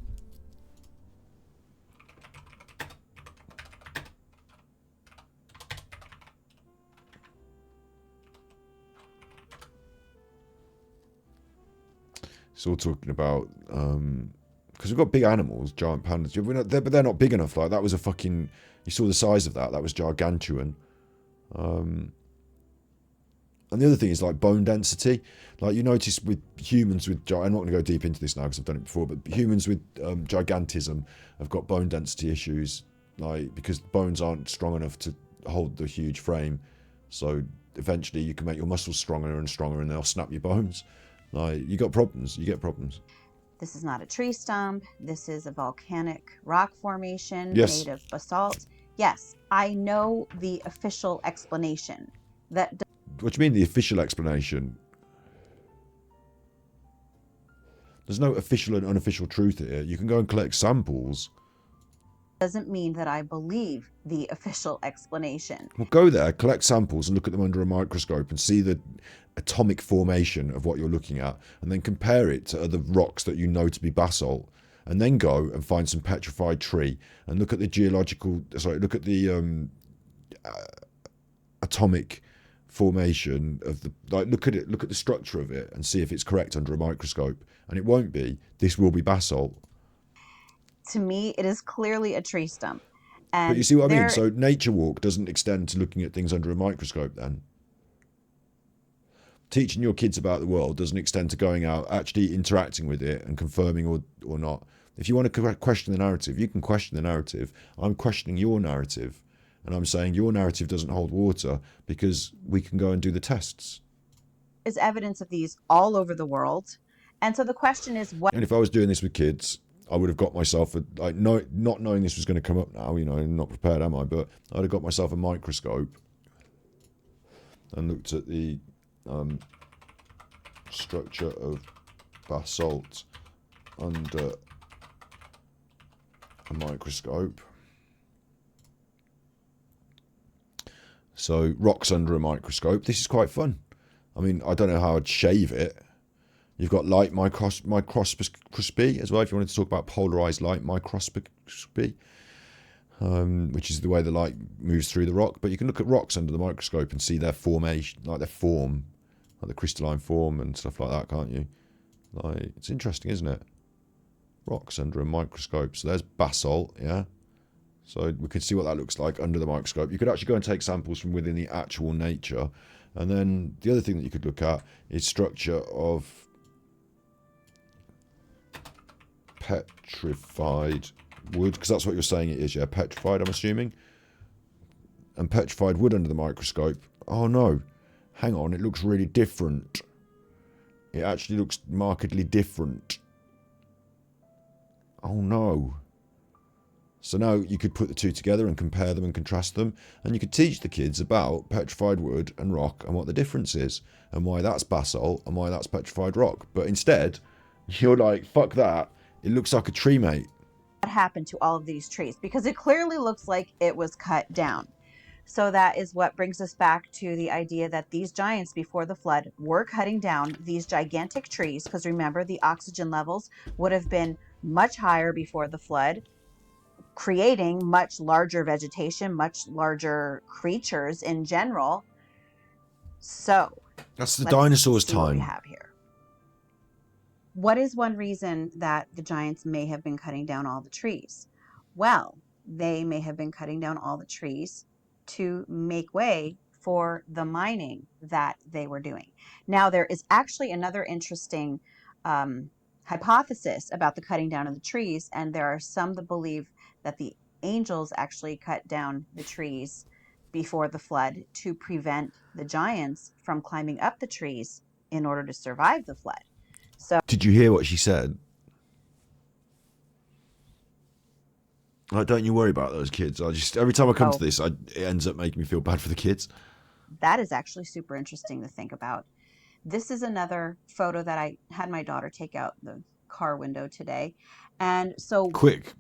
It's all talking about... because we've got big animals, giant pandas. But they're not big enough. Like, that was a fucking... You saw the size of that. That was gargantuan. And the other thing is, like, bone density. Like, you notice with humans with... I'm not going to go deep into this now because I've done it before, but humans with gigantism have got bone density issues, like, because bones aren't strong enough to hold the huge frame. So eventually you can make your muscles stronger and stronger and they'll snap your bones. Like, you got problems. You get problems. This is not a tree stump. This is a volcanic rock formation Yes. made of basalt. Yes, I know the official explanation. That What do you mean, the official explanation? There's no official and unofficial truth here. You can go and collect samples. doesn't mean that I believe the official explanation. Well, go there, collect samples and look at them under a microscope and see the atomic formation of what you're looking at, and then compare it to other rocks that you know to be basalt, and then go and find some petrified tree and look at the look at the atomic formation of the, like, look at the structure of it and see if it's correct under a microscope, and it won't be. This will be basalt. To me, it is clearly a tree stump. And but you see what I mean? So nature walk doesn't extend to looking at things under a microscope then. Teaching your kids about the world doesn't extend to going out, actually interacting with it and confirming or not. If you want to question the narrative, you can question the narrative. I'm questioning your narrative. And I'm saying your narrative doesn't hold water because we can go and do the tests. Is evidence of these all over the world. And so the question is, what? And if I was doing this with kids, I would have got myself, not knowing this was going to come up now, not prepared am I, but I'd have got myself a microscope and looked at the structure of basalt under a microscope. So rocks under a microscope. This is quite fun. I mean, I don't know how I'd shave it. You've got light microscopy as well, if you wanted to talk about polarized light microscopy, which is the way the light moves through the rock. But you can look at rocks under the microscope and see their formation, like their form, like the crystalline form and stuff like that, can't you? Like, it's interesting, isn't it? Rocks under a microscope. So there's basalt, yeah? So we could see what that looks like under the microscope. You could actually go and take samples from within the actual nature. And then the other thing that you could look at is structure of petrified wood, because that's what you're saying it is, yeah? Petrified, I'm assuming. And petrified wood under the microscope. Oh no, hang on, it looks really different. It actually looks markedly different. Oh no. So now you could put the two together and compare them and contrast them, and you could teach the kids about petrified wood and rock and what the difference is, and why that's basalt and why that's petrified rock. But instead, you're like, fuck that. It looks like a tree, mate. What happened to all of these trees? Because it clearly looks like it was cut down. So that is what brings us back to the idea that these giants before the flood were cutting down these gigantic trees, because remember, the oxygen levels would have been much higher before the flood, creating much larger vegetation, much larger creatures in general. So that's the dinosaurs' time. What we time. have here. What is one reason that the giants may have been cutting down all the trees? Well, they may have been cutting down all the trees to make way for the mining that they were doing. Now, there is actually another interesting hypothesis about the cutting down of the trees, and there are some that believe that the angels actually cut down the trees before the flood to prevent the giants from climbing up the trees in order to survive the flood. So, did you hear what she said? Like, don't you worry about those kids. Every time I come to this, it ends up making me feel bad for the kids. That is actually super interesting to think about. This is another photo that I had my daughter take out the car window today. And so... Quick.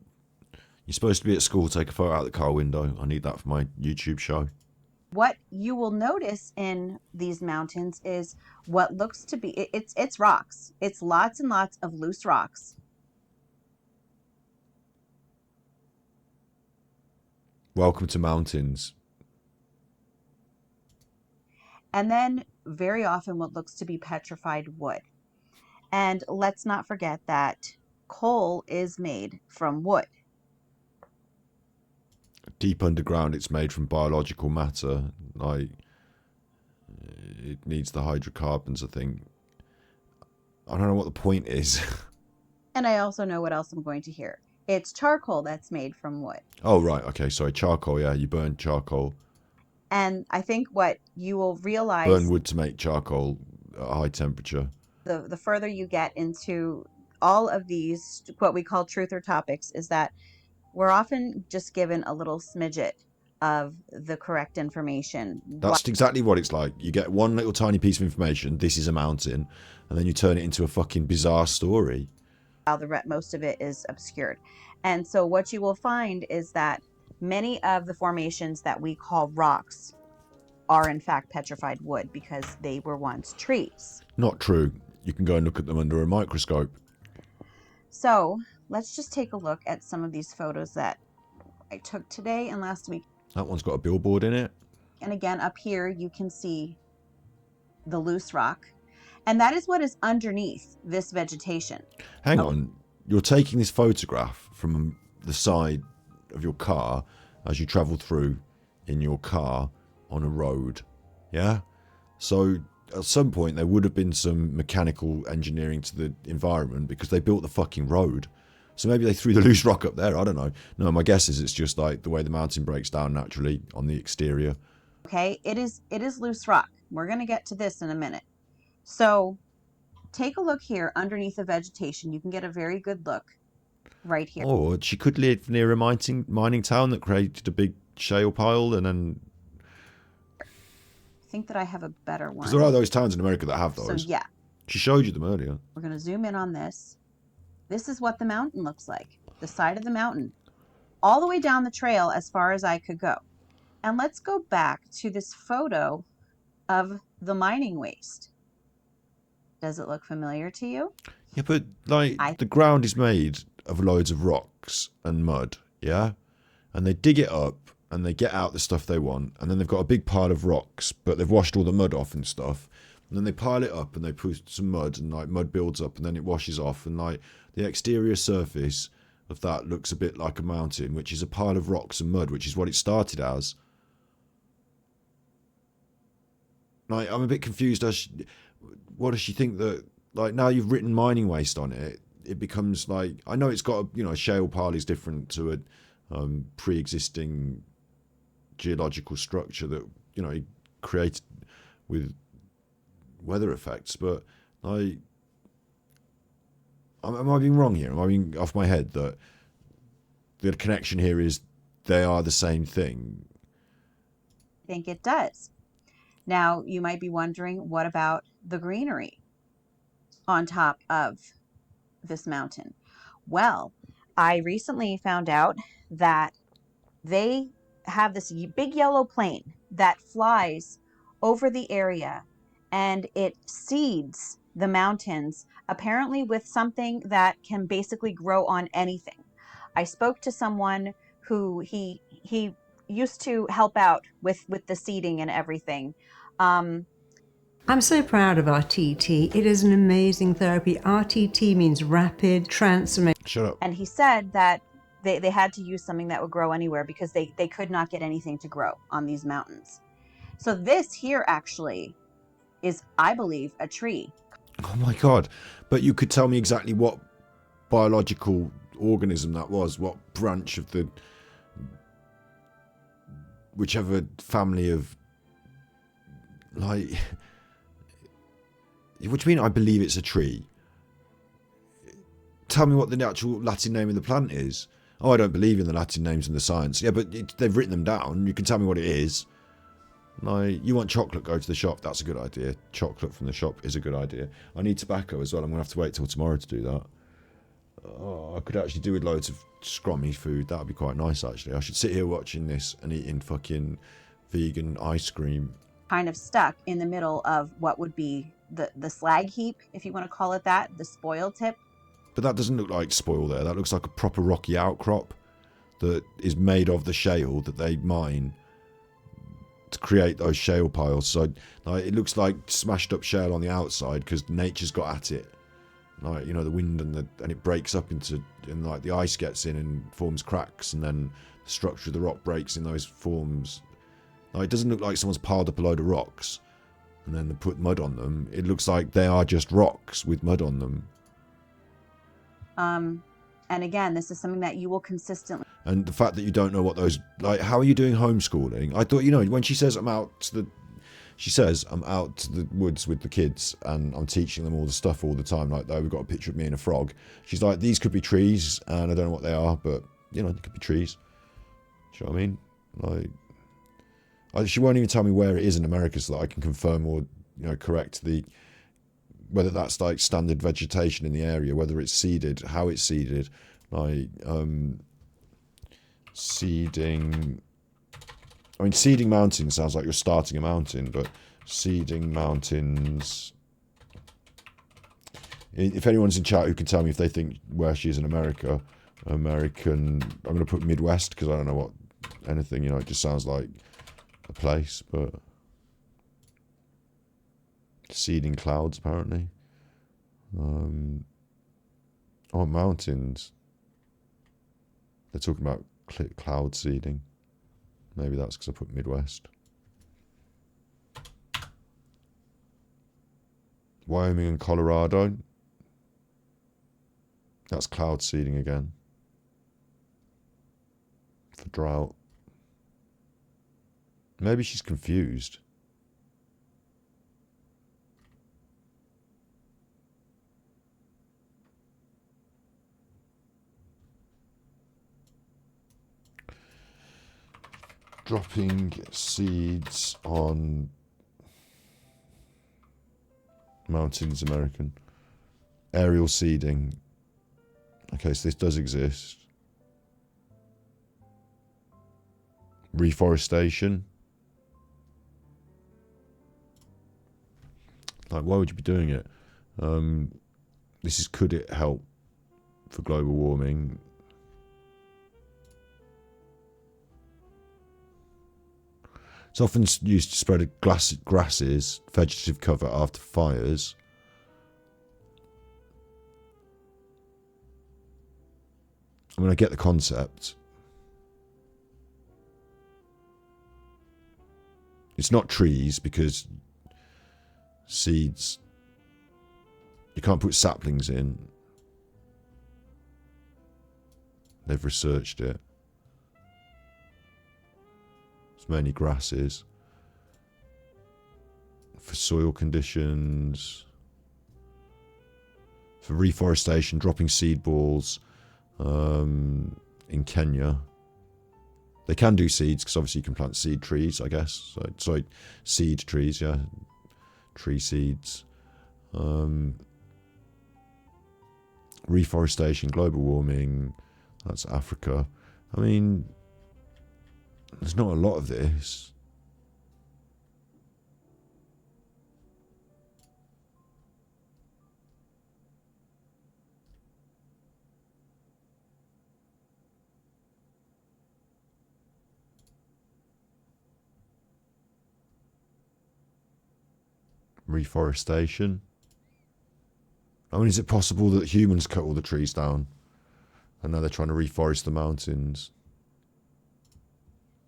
You're supposed to be at school, take a photo out the car window. I need that for my YouTube show. What you will notice in these mountains is what looks to be, it's rocks. It's lots and lots of loose rocks. Welcome to mountains. And then very often what looks to be petrified wood. And let's not forget that coal is made from wood. Deep underground, it's made from biological matter. Like, it needs the hydrocarbons, I think. I don't know what the point is. And I also know what else I'm going to hear. It's charcoal that's made from wood. Oh, right. Okay, sorry. Charcoal, yeah. You burn charcoal. And I think what you will realize... Burn wood to make charcoal at a high temperature. The further you get into all of these, what we call truth or topics, is that we're often just given a little smidget of the correct information. That's exactly what it's like. You get one little tiny piece of information, this is a mountain, and then you turn it into a fucking bizarre story. While most of it is obscured. And so what you will find is that many of the formations that we call rocks are in fact petrified wood because they were once trees. Not true. You can go and look at them under a microscope. So let's just take a look at some of these photos that I took today and last week. That one's got a billboard in it. And again, up here, you can see the loose rock. And that is what is underneath this vegetation. Hang on. You're taking this photograph from the side of your car as you travel through in your car on a road. Yeah? So at some point there would have been some mechanical engineering to the environment because they built the fucking road. So maybe they threw the loose rock up there. I don't know. No, my guess is it's just like the way the mountain breaks down naturally on the exterior. Okay, it is loose rock. We're going to get to this in a minute. So take a look here underneath the vegetation. You can get a very good look right here. Or she could live near a mining town that created a big shale pile and then... I think that I have a better one. Because there are those towns in America that have those. So yeah. She showed you them earlier. We're going to zoom in on this. This is what the mountain looks like. The side of the mountain. All the way down the trail as far as I could go. And let's go back to this photo of the mining waste. Does it look familiar to you? Yeah, but like the ground is made of loads of rocks and mud, yeah? And they dig it up and they get out the stuff they want, and then they've got a big pile of rocks, but they've washed all the mud off and stuff. And then they pile it up and they put some mud, and like mud builds up and then it washes off, and like the exterior surface of that looks a bit like a mountain, which is a pile of rocks and mud, which is what it started as. Like, I'm a bit confused as what does she think that, like, now you've written mining waste on it, it becomes like, I know it's got a, a shale pile is different to a pre-existing geological structure that, it created with weather effects, but like, am I being wrong here? Am I being off my head that the connection here is they are the same thing? I think it does. Now, you might be wondering, what about the greenery on top of this mountain? Well, I recently found out that they have this big yellow plane that flies over the area, and it seeds the mountains, apparently with something that can basically grow on anything. I spoke to someone who he used to help out with the seeding and everything. I'm so proud of RTT. It is an amazing therapy. RTT means rapid transformation. Shut up. And he said that they had to use something that would grow anywhere because they could not get anything to grow on these mountains. So this here actually is, I believe, a tree. Oh my God. But you could tell me exactly what biological organism that was, what branch of the whichever family of, like, what do you mean I believe it's a tree? Tell me what the actual Latin name of the plant is. Oh, I don't believe in the Latin names and the science. Yeah, but they've written them down. You can tell me what it is. Like, you want chocolate, go to the shop. That's a good idea. Chocolate from the shop is a good idea. I need tobacco as well. I'm going to have to wait till tomorrow to do that. Oh, I could actually do with loads of scrummy food. That would be quite nice, actually. I should sit here watching this and eating fucking vegan ice cream. Kind of stuck in the middle of what would be the slag heap, if you want to call it that, the spoil tip. But that doesn't look like spoil there. That looks like a proper rocky outcrop that is made of the shale that they mine to create those shale piles. So like, it looks like smashed up shale on the outside because nature's got at it. Like, the wind and it breaks up and like the ice gets in and forms cracks, and then the structure of the rock breaks in those forms. Like, it doesn't look like someone's piled up a load of rocks and then they put mud on them. It looks like they are just rocks with mud on them. And again, this is something that you will consistently. And the fact that you don't know what those, like, how are you doing homeschooling? I thought, when she says I'm out to the woods with the kids and I'm teaching them all the stuff all the time. Like, we've got a picture of me and a frog. She's like, these could be trees, and I don't know what they are, but they could be trees. Do you know what I mean? Like, she won't even tell me where it is in America so that I can confirm or correct whether that's like standard vegetation in the area, whether it's seeded, how it's seeded, like seeding. I mean, seeding mountains sounds like you're starting a mountain, but seeding mountains. If anyone's in chat who can tell me if they think where she is in America, I'm going to put Midwest because I don't know what anything, it just sounds like a place, but seeding clouds apparently. Mountains. They're talking about cloud seeding. Maybe that's because I put Midwest. Wyoming and Colorado. That's cloud seeding again. For drought. Maybe she's confused. Dropping seeds on mountains, American. Aerial seeding. Okay, so this does exist. Reforestation. Like, why would you be doing it? This is, could it help for global warming? It's often used to spread grasses, vegetative cover after fires. I mean, I get the concept. It's not trees because seeds, you can't put saplings in. They've researched it. It's mainly grasses. For soil conditions. For reforestation, dropping seed balls in Kenya. They can do seeds because obviously you can plant seed trees, I guess. So, sorry, seed trees, yeah. Tree seeds. Reforestation, global warming. That's Africa. I mean, there's not a lot of this. Reforestation. I mean, is it possible that humans cut all the trees down and now they're trying to reforest the mountains?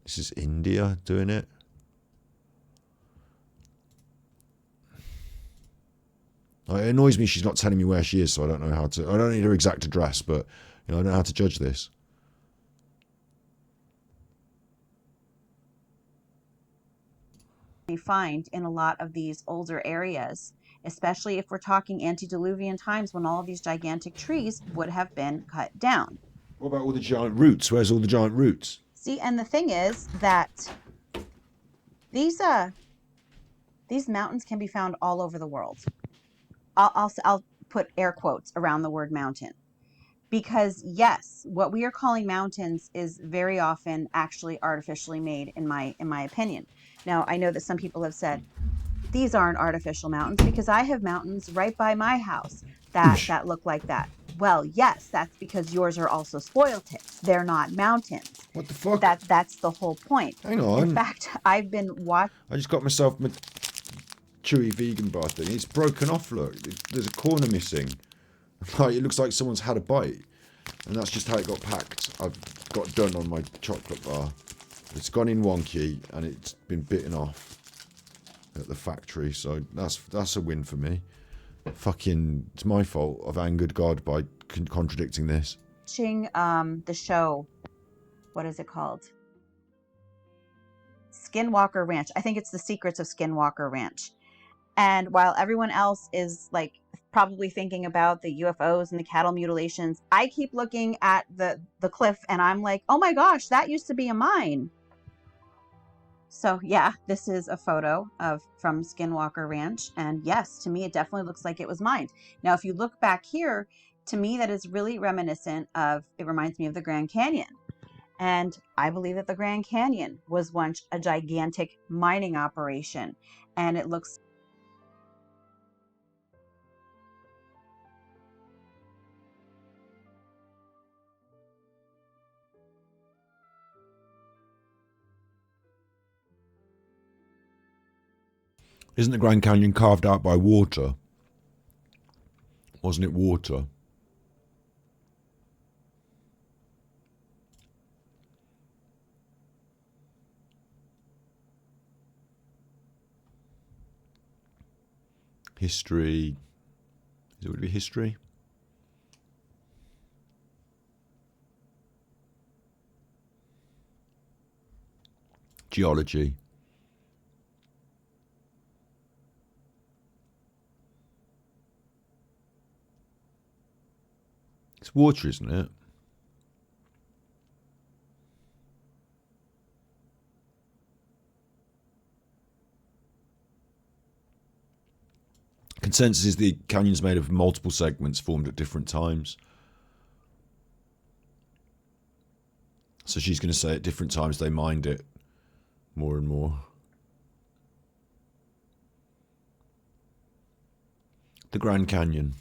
This is India doing it. It annoys me she's not telling me where she is, so I don't know how to. I don't need her exact address, but I don't know how to judge this. We find in a lot of these older areas, especially if we're talking antediluvian times when all of these gigantic trees would have been cut down. What about all the giant roots? Where's all the giant roots? See, and the thing is that these mountains can be found all over the world. I'll put air quotes around the word mountain. Because yes, what we are calling mountains is very often actually artificially made, in my opinion. Now, I know that some people have said these aren't artificial mountains because I have mountains right by my house that look like that. Well, yes, that's because yours are also spoil tips. They're not mountains. What the fuck? That's the whole point. Hang on. In fact, I've been watching. I just got myself my chewy vegan bar thing. It's broken off. Look, there's a corner missing. Like, it looks like someone's had a bite. And that's just how it got packed. I've got done on my chocolate bar. It's gone in wonky and it's been bitten off at the factory. So that's a win for me. Fucking, it's my fault. I've angered God by contradicting this. Watching the show, what is it called? Skinwalker Ranch. I think it's The Secrets of Skinwalker Ranch. And while everyone else is like probably thinking about the UFOs and the cattle mutilations, I keep looking at the cliff and I'm like, oh my gosh, that used to be a mine. So yeah, this is a photo from Skinwalker Ranch. And yes, to me, it definitely looks like it was mined. Now, if you look back here, to me, that is really reminiscent of, it reminds me of the Grand Canyon. And I believe that the Grand Canyon was once a gigantic mining operation. And it looks Isn't the Grand Canyon carved out by water? Wasn't it water? History. Is it would be history? Geology. It's water, isn't it? Consensus is the canyon's made of multiple segments formed at different times. So she's going to say at different times they mined it more and more. The Grand Canyon.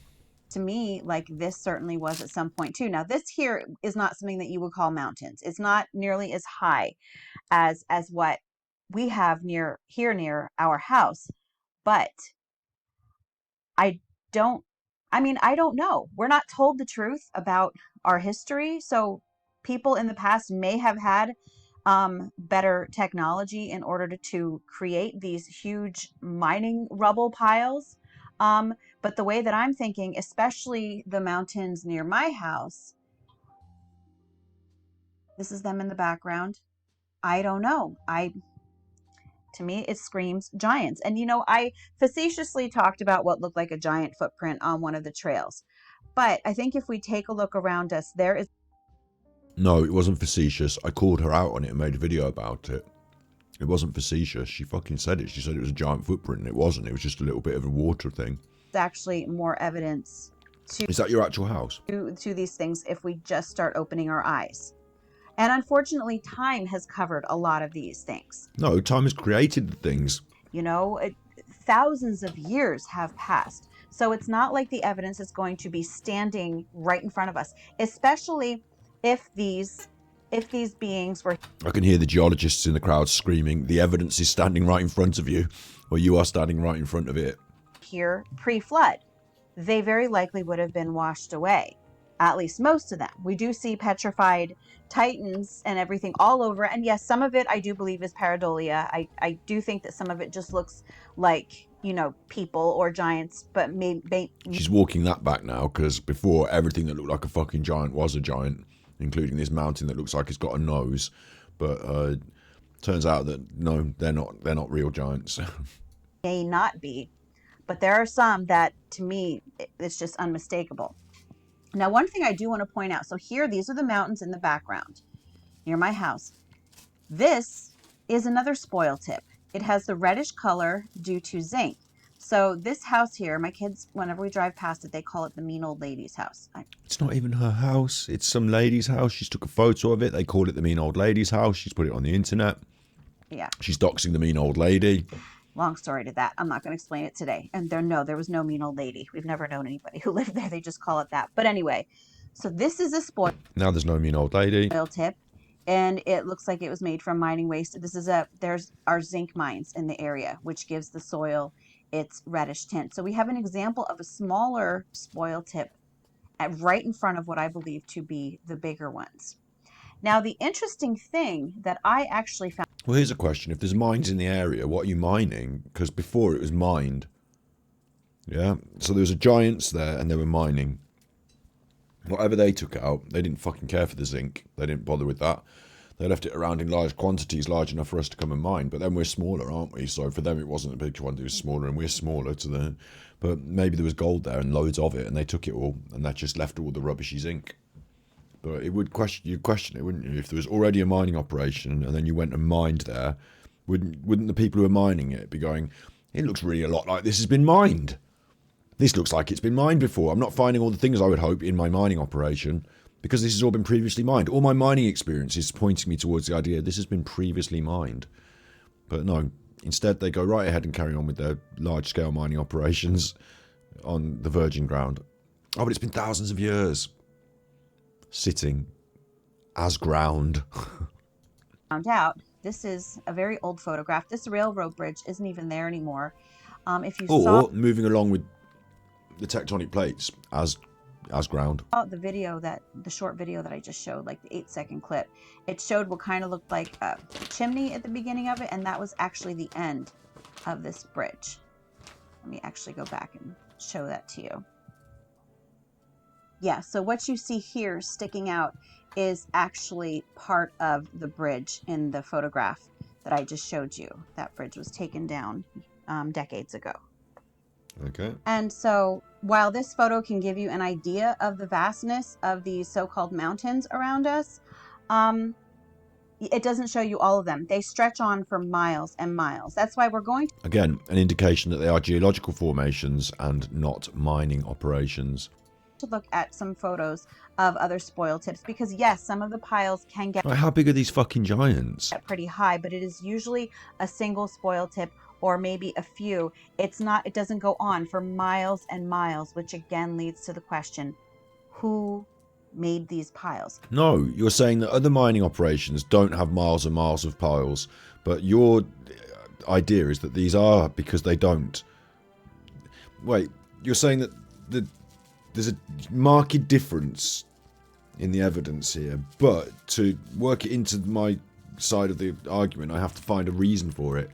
To me, like this certainly was at some point too. Now this here is not something that you would call mountains. It's not nearly as high as what we have near our house, but I don't know. We're not told the truth about our history. So people in the past may have had better technology in order to create these huge mining rubble piles. But the way that I'm thinking, especially the mountains near my house, this is them in the background. I don't know. To me, it screams giants. And, I facetiously talked about what looked like a giant footprint on one of the trails. But I think if we take a look around us, there is... No, it wasn't facetious. I called her out on it and made a video about it. It wasn't facetious. She fucking said it. She said it was a giant footprint, and it wasn't. It was just a little bit of a water thing. It's actually more evidence Is that your actual house? to these things if we just start opening our eyes. And unfortunately, time has covered a lot of these things. No, time has created the things. Thousands of years have passed. So it's not like the evidence is going to be standing right in front of us, especially if these beings were... I can hear the geologists in the crowd screaming, the evidence is standing right in front of you, or you are standing right in front of it. Here pre-flood. They very likely would have been washed away. At least most of them. We do see petrified titans and everything all over. And yes, some of it I do believe is pareidolia. I do think that some of it just looks like, people or giants, but maybe... She's walking that back now, because before, everything that looked like a fucking giant was a giant, including this mountain that looks like it's got a nose. But turns out that, no, they're not real giants. May not be. But there are some that, to me, it's just unmistakable. Now, one thing I do want to point out. So here, these are the mountains in the background near my house. This is another spoil tip. It has the reddish color due to zinc. So this house here, my kids, whenever we drive past it, they call it the mean old lady's house. It's not even her house. It's some lady's house. She's took a photo of it. They call it the mean old lady's house. She's put it on the internet. Yeah. She's doxing the mean old lady. Long story to that. I'm not going to explain it today. And there was no mean old lady. We've never known anybody who lived there. They just call it that. But anyway, so this is a spoil. Now there's no mean old lady. Tip. And it looks like it was made from mining waste. There's our zinc mines in the area, which gives the soil its reddish tint. So we have an example of a smaller spoil tip right in front of what I believe to be the bigger ones. Now, the interesting thing that I actually found... Well, here's a question. If there's mines in the area, what are you mining? Because before it was mined. Yeah? So there was a giants there and they were mining. Whatever they took out, they didn't fucking care for the zinc. They didn't bother with that. They left it around in large quantities, large enough for us to come and mine. But then we're smaller, aren't we? So for them, it wasn't a big one. It was smaller, and we're smaller to the... But maybe there was gold there and loads of it, and they took it all, and that just left all the rubbishy zinc. But it would you'd question it, wouldn't you? If there was already a mining operation, and then you went and mined there, wouldn't the people who are mining it be going, it looks really a lot like this has been mined. This looks like it's been mined before. I'm not finding all the things I would hope in my mining operation, because this has all been previously mined. All my mining experience is pointing me towards the idea this has been previously mined. But no, instead they go right ahead and carry on with their large-scale mining operations on the virgin ground. Oh, but it's been thousands of years sitting as ground. Found out, this is a very old photograph. This railroad bridge isn't even there anymore. If you saw... moving along with the tectonic plates as ground. The short video that I just showed, like the 8-second clip, it showed what kind of looked like a chimney at the beginning of it, and that was actually the end of this bridge. Let me actually go back and show that to you. Yeah, so what you see here sticking out is actually part of the bridge in the photograph. that I just showed you. That bridge was taken down decades ago. Okay. And so while this photo can give you an idea of the vastness of these so-called mountains around us, it doesn't show you all of them. They stretch on for miles and miles. That's why we're going to... Again, an indication that they are geological formations and not mining operations. To look at some photos of other spoil tips, because yes, some of the piles can get... Like, how big are these fucking giants? Pretty high, but it is usually a single spoil tip or maybe a few. It doesn't go on for miles and miles, which again leads to the question, who made these piles? No, you're saying that other mining operations don't have miles and miles of piles, but your idea is that these are because they don't. Wait, you're saying that there's a marked difference in the evidence here, but to work it into my side of the argument, I have to find a reason for it.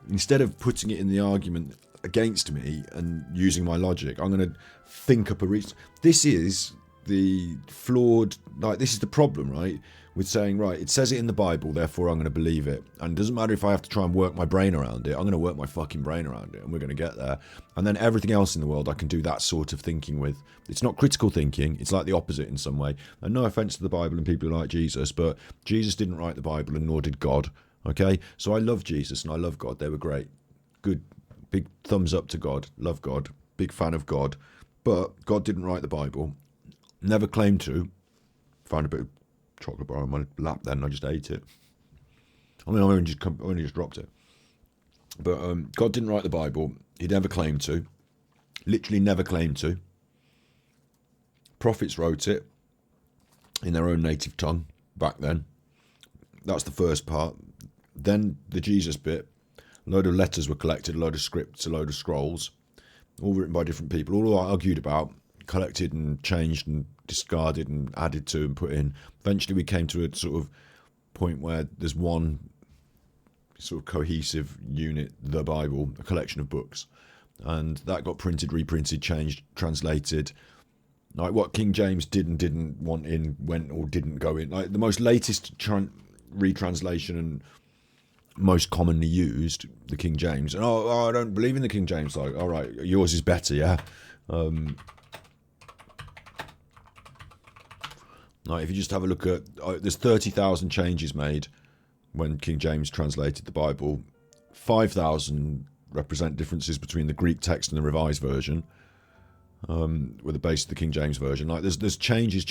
Instead of putting it in the argument against me and using my logic, I'm going to think up a reason. This is the flawed, like, this is the problem, right, with saying, right, it says it in the Bible, therefore I'm going to believe it, and it doesn't matter if I have to try and work my brain around it. I'm going to work my fucking brain around it, and we're going to get there. And then everything else in the world I can do that sort of thinking with. It's not critical thinking, it's like the opposite in some way. And no offense to the Bible and people who like Jesus, but Jesus didn't write the Bible, and nor did God. Okay, so I love Jesus and I love God. They were great, good, big thumbs up to God. Love God, big fan of God, but God didn't write the Bible. Never claimed to. Found a bit of chocolate bar on my lap then, and I just ate it. I mean, I only just dropped it. But God didn't write the Bible. He never claimed to. Literally never claimed to. Prophets wrote it in their own native tongue back then. That's the first part. Then the Jesus bit. A load of letters were collected, a load of scripts, a load of scrolls, all written by different people, all argued about, collected and changed and discarded and added to and put in. Eventually we came to a sort of point where there's one sort of cohesive unit, the Bible, a collection of books. And that got printed, reprinted, changed, translated. Like what King James did and didn't want in, went or didn't go in. Like the most latest retranslation and most commonly used, the King James. And I don't believe in the King James. Like, all right, yours is better, yeah. Like if you just have a look at, there's 30,000 changes made when King James translated the Bible. 5,000 represent differences between the Greek text and the Revised Version, with the base of the King James Version. Like there's changes,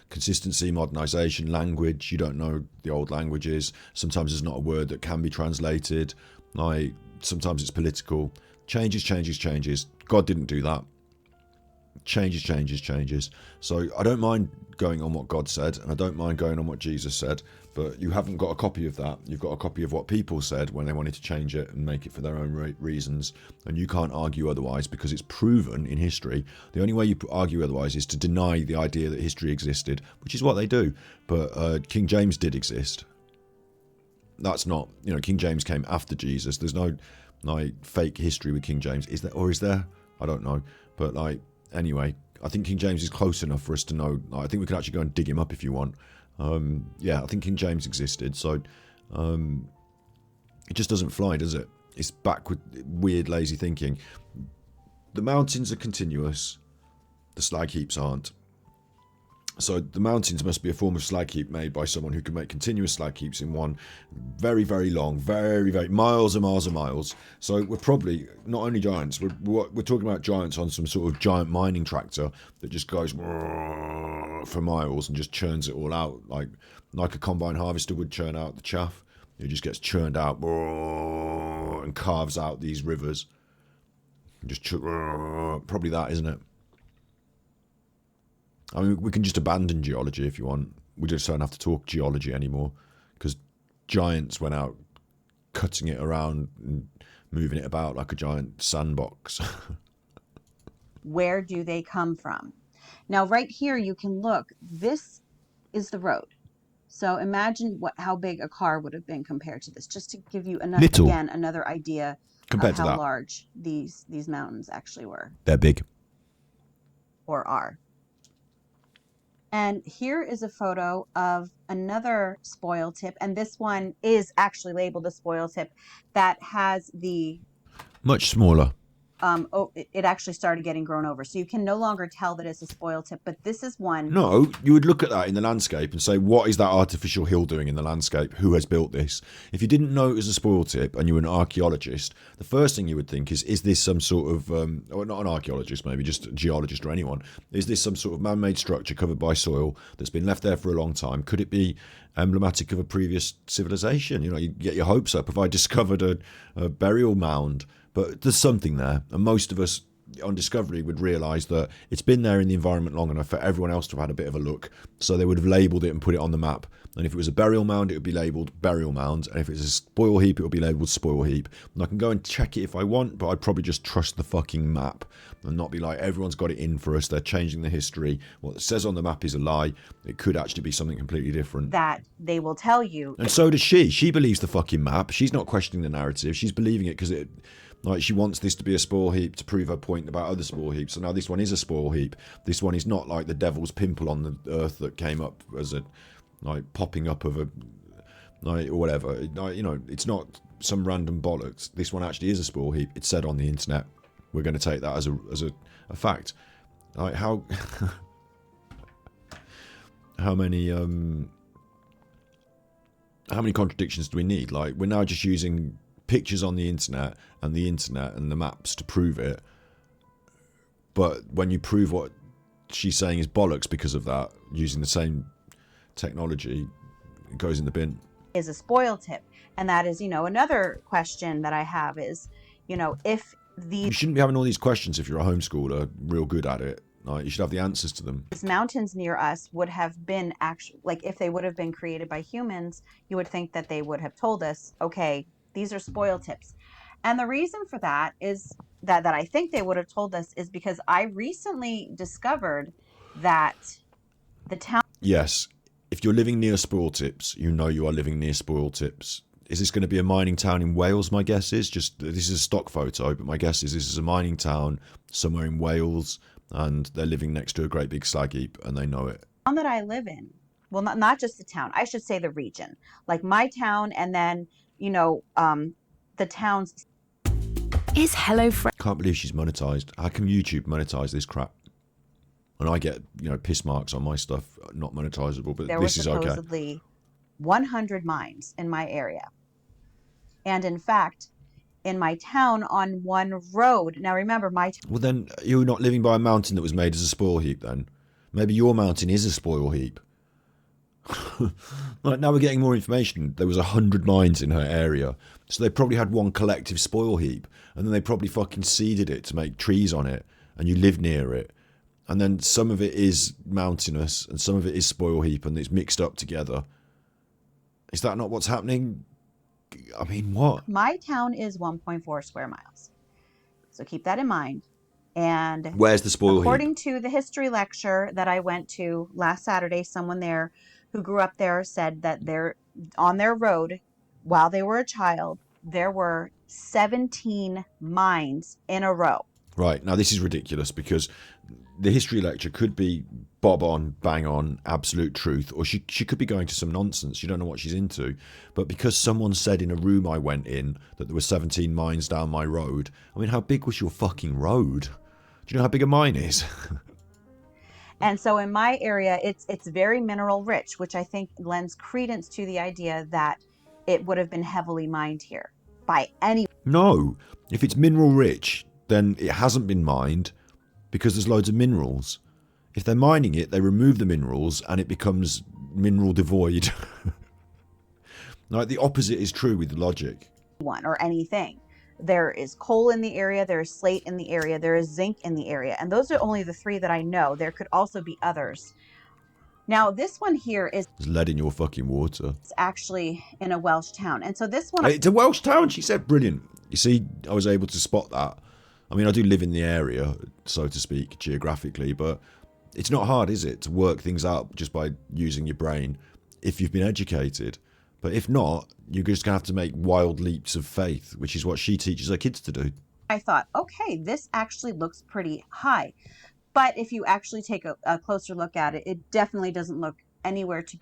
consistency, modernization, language. You don't know the old languages. Sometimes there's not a word that can be translated. Like sometimes it's political. Changes. God didn't do that. Changes. So I don't mind going on what God said, and I don't mind going on what Jesus said, but you haven't got a copy of that. You've got a copy of what people said when they wanted to change it and make it for their own reasons, and you can't argue otherwise because it's proven in history. The only way you argue otherwise is to deny the idea that history existed, which is what they do. But King James did exist. That's not, King James came after Jesus. There's no fake history with King James. Is there, or is there? I don't know. But anyway, I think King James is close enough for us to know. I think we could actually go and dig him up if you want. I think King James existed. So it just doesn't fly, does it? It's backward, weird, lazy thinking. The mountains are continuous. The slag heaps aren't. So the mountains must be a form of slag heap made by someone who can make continuous slag heaps in one very, very long, very, very miles and miles and miles. So we're probably not only giants. We're talking about giants on some sort of giant mining tractor that just goes for miles and just churns it all out like a combine harvester would churn out the chaff. It just gets churned out and carves out these rivers. Just probably that, isn't it? I mean, we can just abandon geology if you want. We just don't have to talk geology anymore because giants went out cutting it around and moving it about like a giant sandbox. Where do they come from? Now, right here, you can look. This is the road. So imagine how big a car would have been compared to this, just to give you another idea compared of how large these mountains actually were. They're big. Or are. And here is a photo of another spoil tip. And this one is actually labeled a spoil tip that has the... Much smaller. It actually started getting grown over. So you can no longer tell that it's a spoil tip. But this is one... No, you would look at that in the landscape and say, what is that artificial hill doing in the landscape? Who has built this? If you didn't know it was a spoil tip and you were an archaeologist, the first thing you would think is this some sort of, or not an archaeologist, maybe just a geologist or anyone, is this some sort of man-made structure covered by soil that's been left there for a long time? Could it be emblematic of a previous civilization? You know, you get your hopes up. If I discovered a burial mound, but there's something there, and most of us on discovery would realise that it's been there in the environment long enough for everyone else to have had a bit of a look, so they would have labelled it and put it on the map. And if it was a burial mound, it would be labelled burial mound, and if it's a spoil heap, it would be labelled spoil heap. And I can go and check it if I want, but I'd probably just trust the fucking map and not be like, everyone's got it in for us, they're changing the history, what it says on the map is a lie, it could actually be something completely different. That they will tell you. And so does she believes the fucking map, she's not questioning the narrative, she's believing it because it... Like, she wants this to be a spoil heap to prove her point about other spoil heaps. So now this one is a spoil heap. This one is not like the devil's pimple on the earth that came up as a, like, popping up of a, like, or whatever. Like, you know, it's not some random bollocks. This one actually is a spoil heap. It's said on the internet. We're going to take that as a fact. Like, how many contradictions do we need? Like, we're now just using pictures on the internet and the maps to prove it, but when you prove what she's saying is bollocks because of that, using the same technology, it goes in the bin. Is a spoil tip. And that is, you know, another question that I have is, you know, if you shouldn't be having all these questions if you're a homeschooler real good at it. Like, you should have the answers to them. These mountains near us would have been actually, like, if they would have been created by humans, you would think that they would have told us, okay, these are spoil tips. And the reason for that is that I think they would have told us is because I recently discovered that the town... Yes, if you're living near spoil tips, you know you are living near spoil tips. Is this going to be a mining town in Wales? My guess is this is a stock photo, but my guess is this is a mining town somewhere in Wales, and they're living next to a great big slag heap, and they know it. The town that I live in, well, not just the town, I should say the region, like my town, and then, you know, the towns. Is HelloFresh... Can't believe she's monetized. How can YouTube monetize this crap? And I get, you know, piss marks on my stuff, not monetizable, but this is okay. There were supposedly 100 mines in my area. And in fact, in my town on one road, now remember well, then you're not living by a mountain that was made as a spoil heap then. Maybe your mountain is a spoil heap. Like, now we're getting more information. There was 100 mines in her area, so they probably had one collective spoil heap, and then they probably fucking seeded it to make trees on it, and you live near it, and then some of it is mountainous and some of it is spoil heap, and it's mixed up together. Is that not what's happening? I mean, what? My town is 1.4 square miles, so keep that in mind. And where's the spoil heap? According to the history lecture that I went to last Saturday, someone there who grew up there said that on their road, while they were a child, there were 17 mines in a row. Right, now this is ridiculous, because the history lecture could be bob on, bang on, absolute truth, or she could be going to some nonsense. You don't know what she's into. But because someone said in a room I went in that there were 17 mines down my road, I mean, how big was your fucking road? Do you know how big a mine is? And so in my area, it's very mineral rich, which I think lends credence to the idea that it would have been heavily mined here by any... No, if it's mineral rich, then it hasn't been mined because there's loads of minerals. If they're mining it, they remove the minerals and it becomes mineral devoid. Like, the opposite is true with logic. One or anything. There is coal in the area, there is slate in the area, there is zinc in the area. And those are only the 3 that I know. There could also be others. Now, this one here is... There's lead in your fucking water. It's actually in a Welsh town. And so this one... It's a Welsh town, she said. Brilliant. You see, I was able to spot that. I mean, I do live in the area, so to speak, geographically, but it's not hard, is it, to work things out just by using your brain if you've been educated. But if not, you're just going to have to make wild leaps of faith, which is what she teaches her kids to do. I thought, okay, this actually looks pretty high. But if you actually take a closer look at it, it definitely doesn't look anywhere to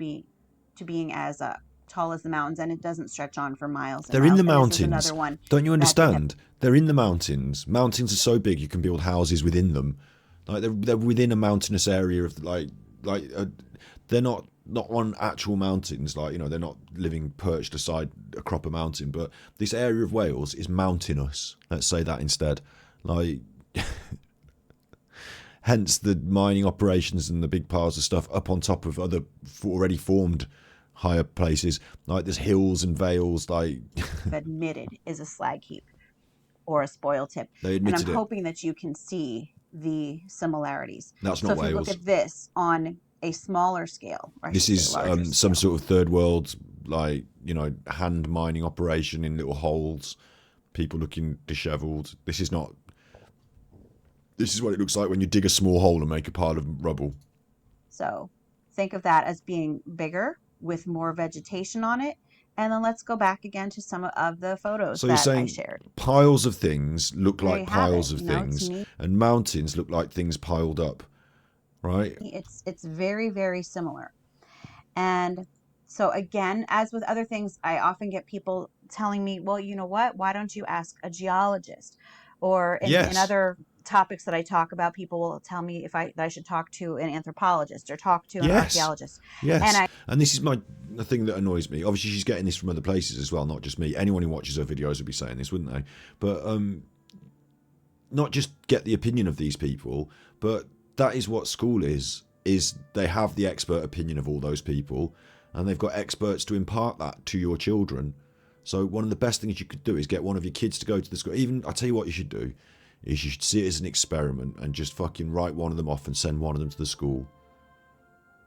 being as tall as the mountains, and it doesn't stretch on for miles and They're in miles. the And this is mountains. another one. Don't you understand? They're in the mountains. Mountains are so big you can build houses within them. Like they're within a mountainous area of they're not on actual mountains. Like, you know, they're not living perched aside a crop of mountain. But this area of Wales is mountainous. Let's say that instead. Like, hence the mining operations and the big piles of stuff up on top of other already formed higher places. Like there's hills and vales. Like admitted is a slag heap or a spoil tip. They admitted and I'm hoping that you can see the similarities. That's not so if Wales. you look at this on a smaller scale, or this is some sort of third world, like, you know, hand mining operation in little holes, people looking dishevelled. This is what it looks like when you dig a small hole and make a pile of rubble. So think of that as being bigger with more vegetation on it. And then let's go back again to some of the photos so that you're saying I shared. Piles of things look There like you have piles it. of You know, things, to me, and mountains look like things piled up, right? it's very, very similar. And so again, as with other things, I often get people telling me, well, you know what, why don't you ask a geologist? Or in other topics that I talk about, people will tell me that I should talk to an anthropologist or talk to an archaeologist. Yes. And this is the thing that annoys me. Obviously, she's getting this from other places as well, not just me. Anyone who watches her videos would be saying this, wouldn't they? But not just get the opinion of these people, but that is what school is they have the expert opinion of all those people, and they've got experts to impart that to your children. So one of the best things you could do is get one of your kids to go to the school. Even, I'll tell you what you should do, is you should see it as an experiment and just fucking write one of them off and send one of them to the school.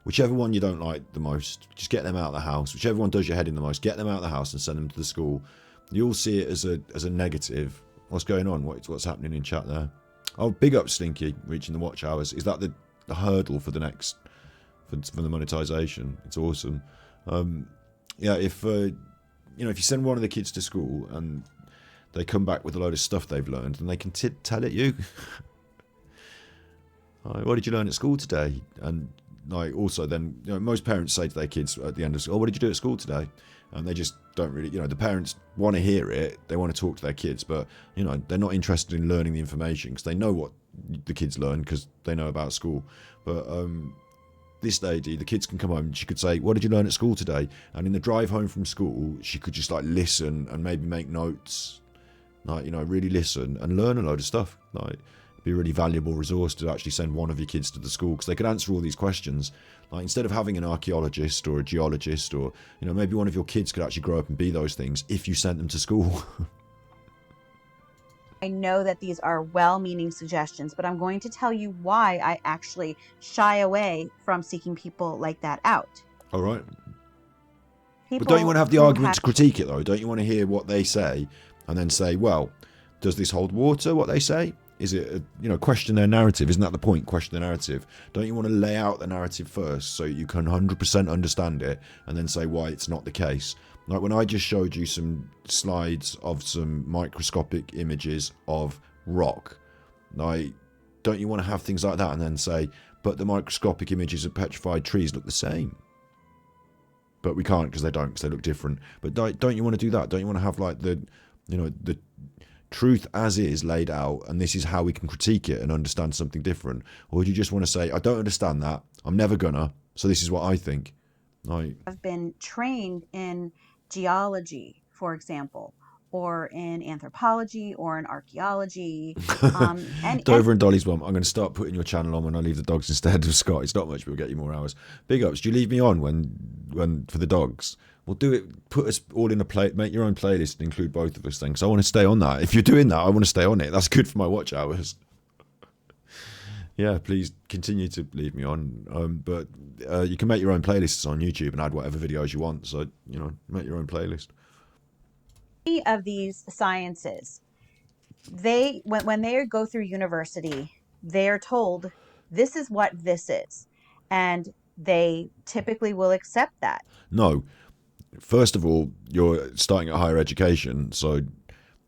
Whichever one you don't like the most, just get them out of the house. Whichever one does your head in the most, get them out of the house and send them to the school. You'll see it as a negative. What's going on? What's happening in chat there? Oh, big up Stinky, reaching the watch hours. Is that the hurdle for the next, for the monetization? It's awesome. If you send one of the kids to school and they come back with a load of stuff they've learned, and they can tell it you. What did you learn at school today? And like, also then, you know, most parents say to their kids at the end of school, oh, what did you do at school today? And they just don't really, you know, the parents want to hear it, they want to talk to their kids, but, you know, they're not interested in learning the information because they know what the kids learn because they know about school. But this lady, the kids can come home, she could say, what did you learn at school today? And in the drive home from school, she could just like listen and maybe make notes, like, you know, really listen and learn a load of stuff. Like, be a really valuable resource to actually send one of your kids to the school, because they could answer all these questions. Like, instead of having an archaeologist or a geologist, or, you know, maybe one of your kids could actually grow up and be those things if you sent them to school. I know that these are well-meaning suggestions, but I'm going to tell you why I actually shy away from seeking people like that out. All right. But don't you want to have the argument to critique it, though? Don't you want to hear what they say and then say, well, does this hold water, what they say? Is it, question their narrative? Isn't that the point? Question the narrative. Don't you want to lay out the narrative first so you can 100% understand it and then say why it's not the case? Like when I just showed you some slides of some microscopic images of rock, like, don't you want to have things like that and then say, but the microscopic images of petrified trees look the same? But we can't because they look different. But don't you want to do that? Don't you want to have like the truth as is laid out, and this is how we can critique it and understand something different? Or do you just want to say, I don't understand that, I'm never gonna, so this is what I think? I've been trained in geology, for example, or in anthropology, or in archaeology. Dover and Dolly's mum, I'm going to start putting your channel on when I leave the dogs instead of Scott. It's not much, but we'll get you more hours. Big ups. Do you leave me on when for the dogs? We'll do it. Put us all in a play. Make your own playlist and include both of us. Things. I want to stay on that. If you're doing that, I want to stay on it. That's good for my watch hours. Yeah, please continue to leave me on. But you can make your own playlists on YouTube and add whatever videos you want. So, make your own playlist. Of these sciences, when they go through university, they are told this is what this is, and they typically will accept that. No. First of all, you're starting at higher education, so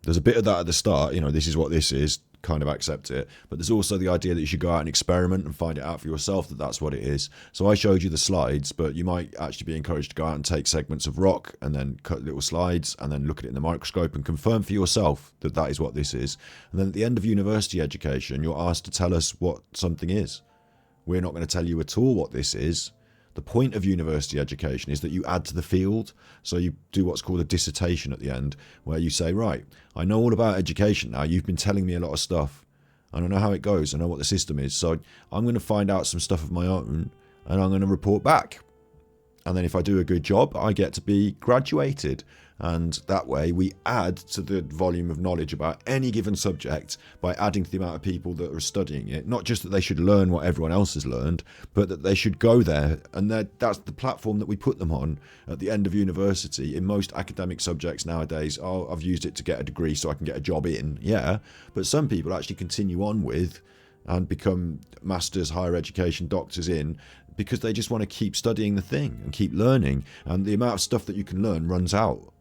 there's a bit of that at the start. This is what this is. kind of accept it. But there's also the idea that you should go out and experiment and find it out for yourself that that's what it is. So I showed you the slides, but you might actually be encouraged to go out and take segments of rock and then cut little slides and then look at it in the microscope and confirm for yourself that that is what this is. And then at the end of university education, you're asked to tell us what something is. We're not going to tell you at all what this is. The point of university education is that you add to the field. So you do what's called a dissertation at the end, where you say, right, I know all about education now. You've been telling me a lot of stuff. I don't know how it goes. I know what the system is. So I'm going to find out some stuff of my own and I'm going to report back. And then if I do a good job, I get to be graduated. And that way we add to the volume of knowledge about any given subject by adding to the amount of people that are studying it. Not just that they should learn what everyone else has learned, but that they should go there. And that's the platform that we put them on at the end of university. In most academic subjects nowadays, oh, I've used it to get a degree so I can get a job in. Yeah, but some people actually continue on with and become masters, higher education, doctors in, because they just want to keep studying the thing and keep learning. And the amount of stuff that you can learn runs out.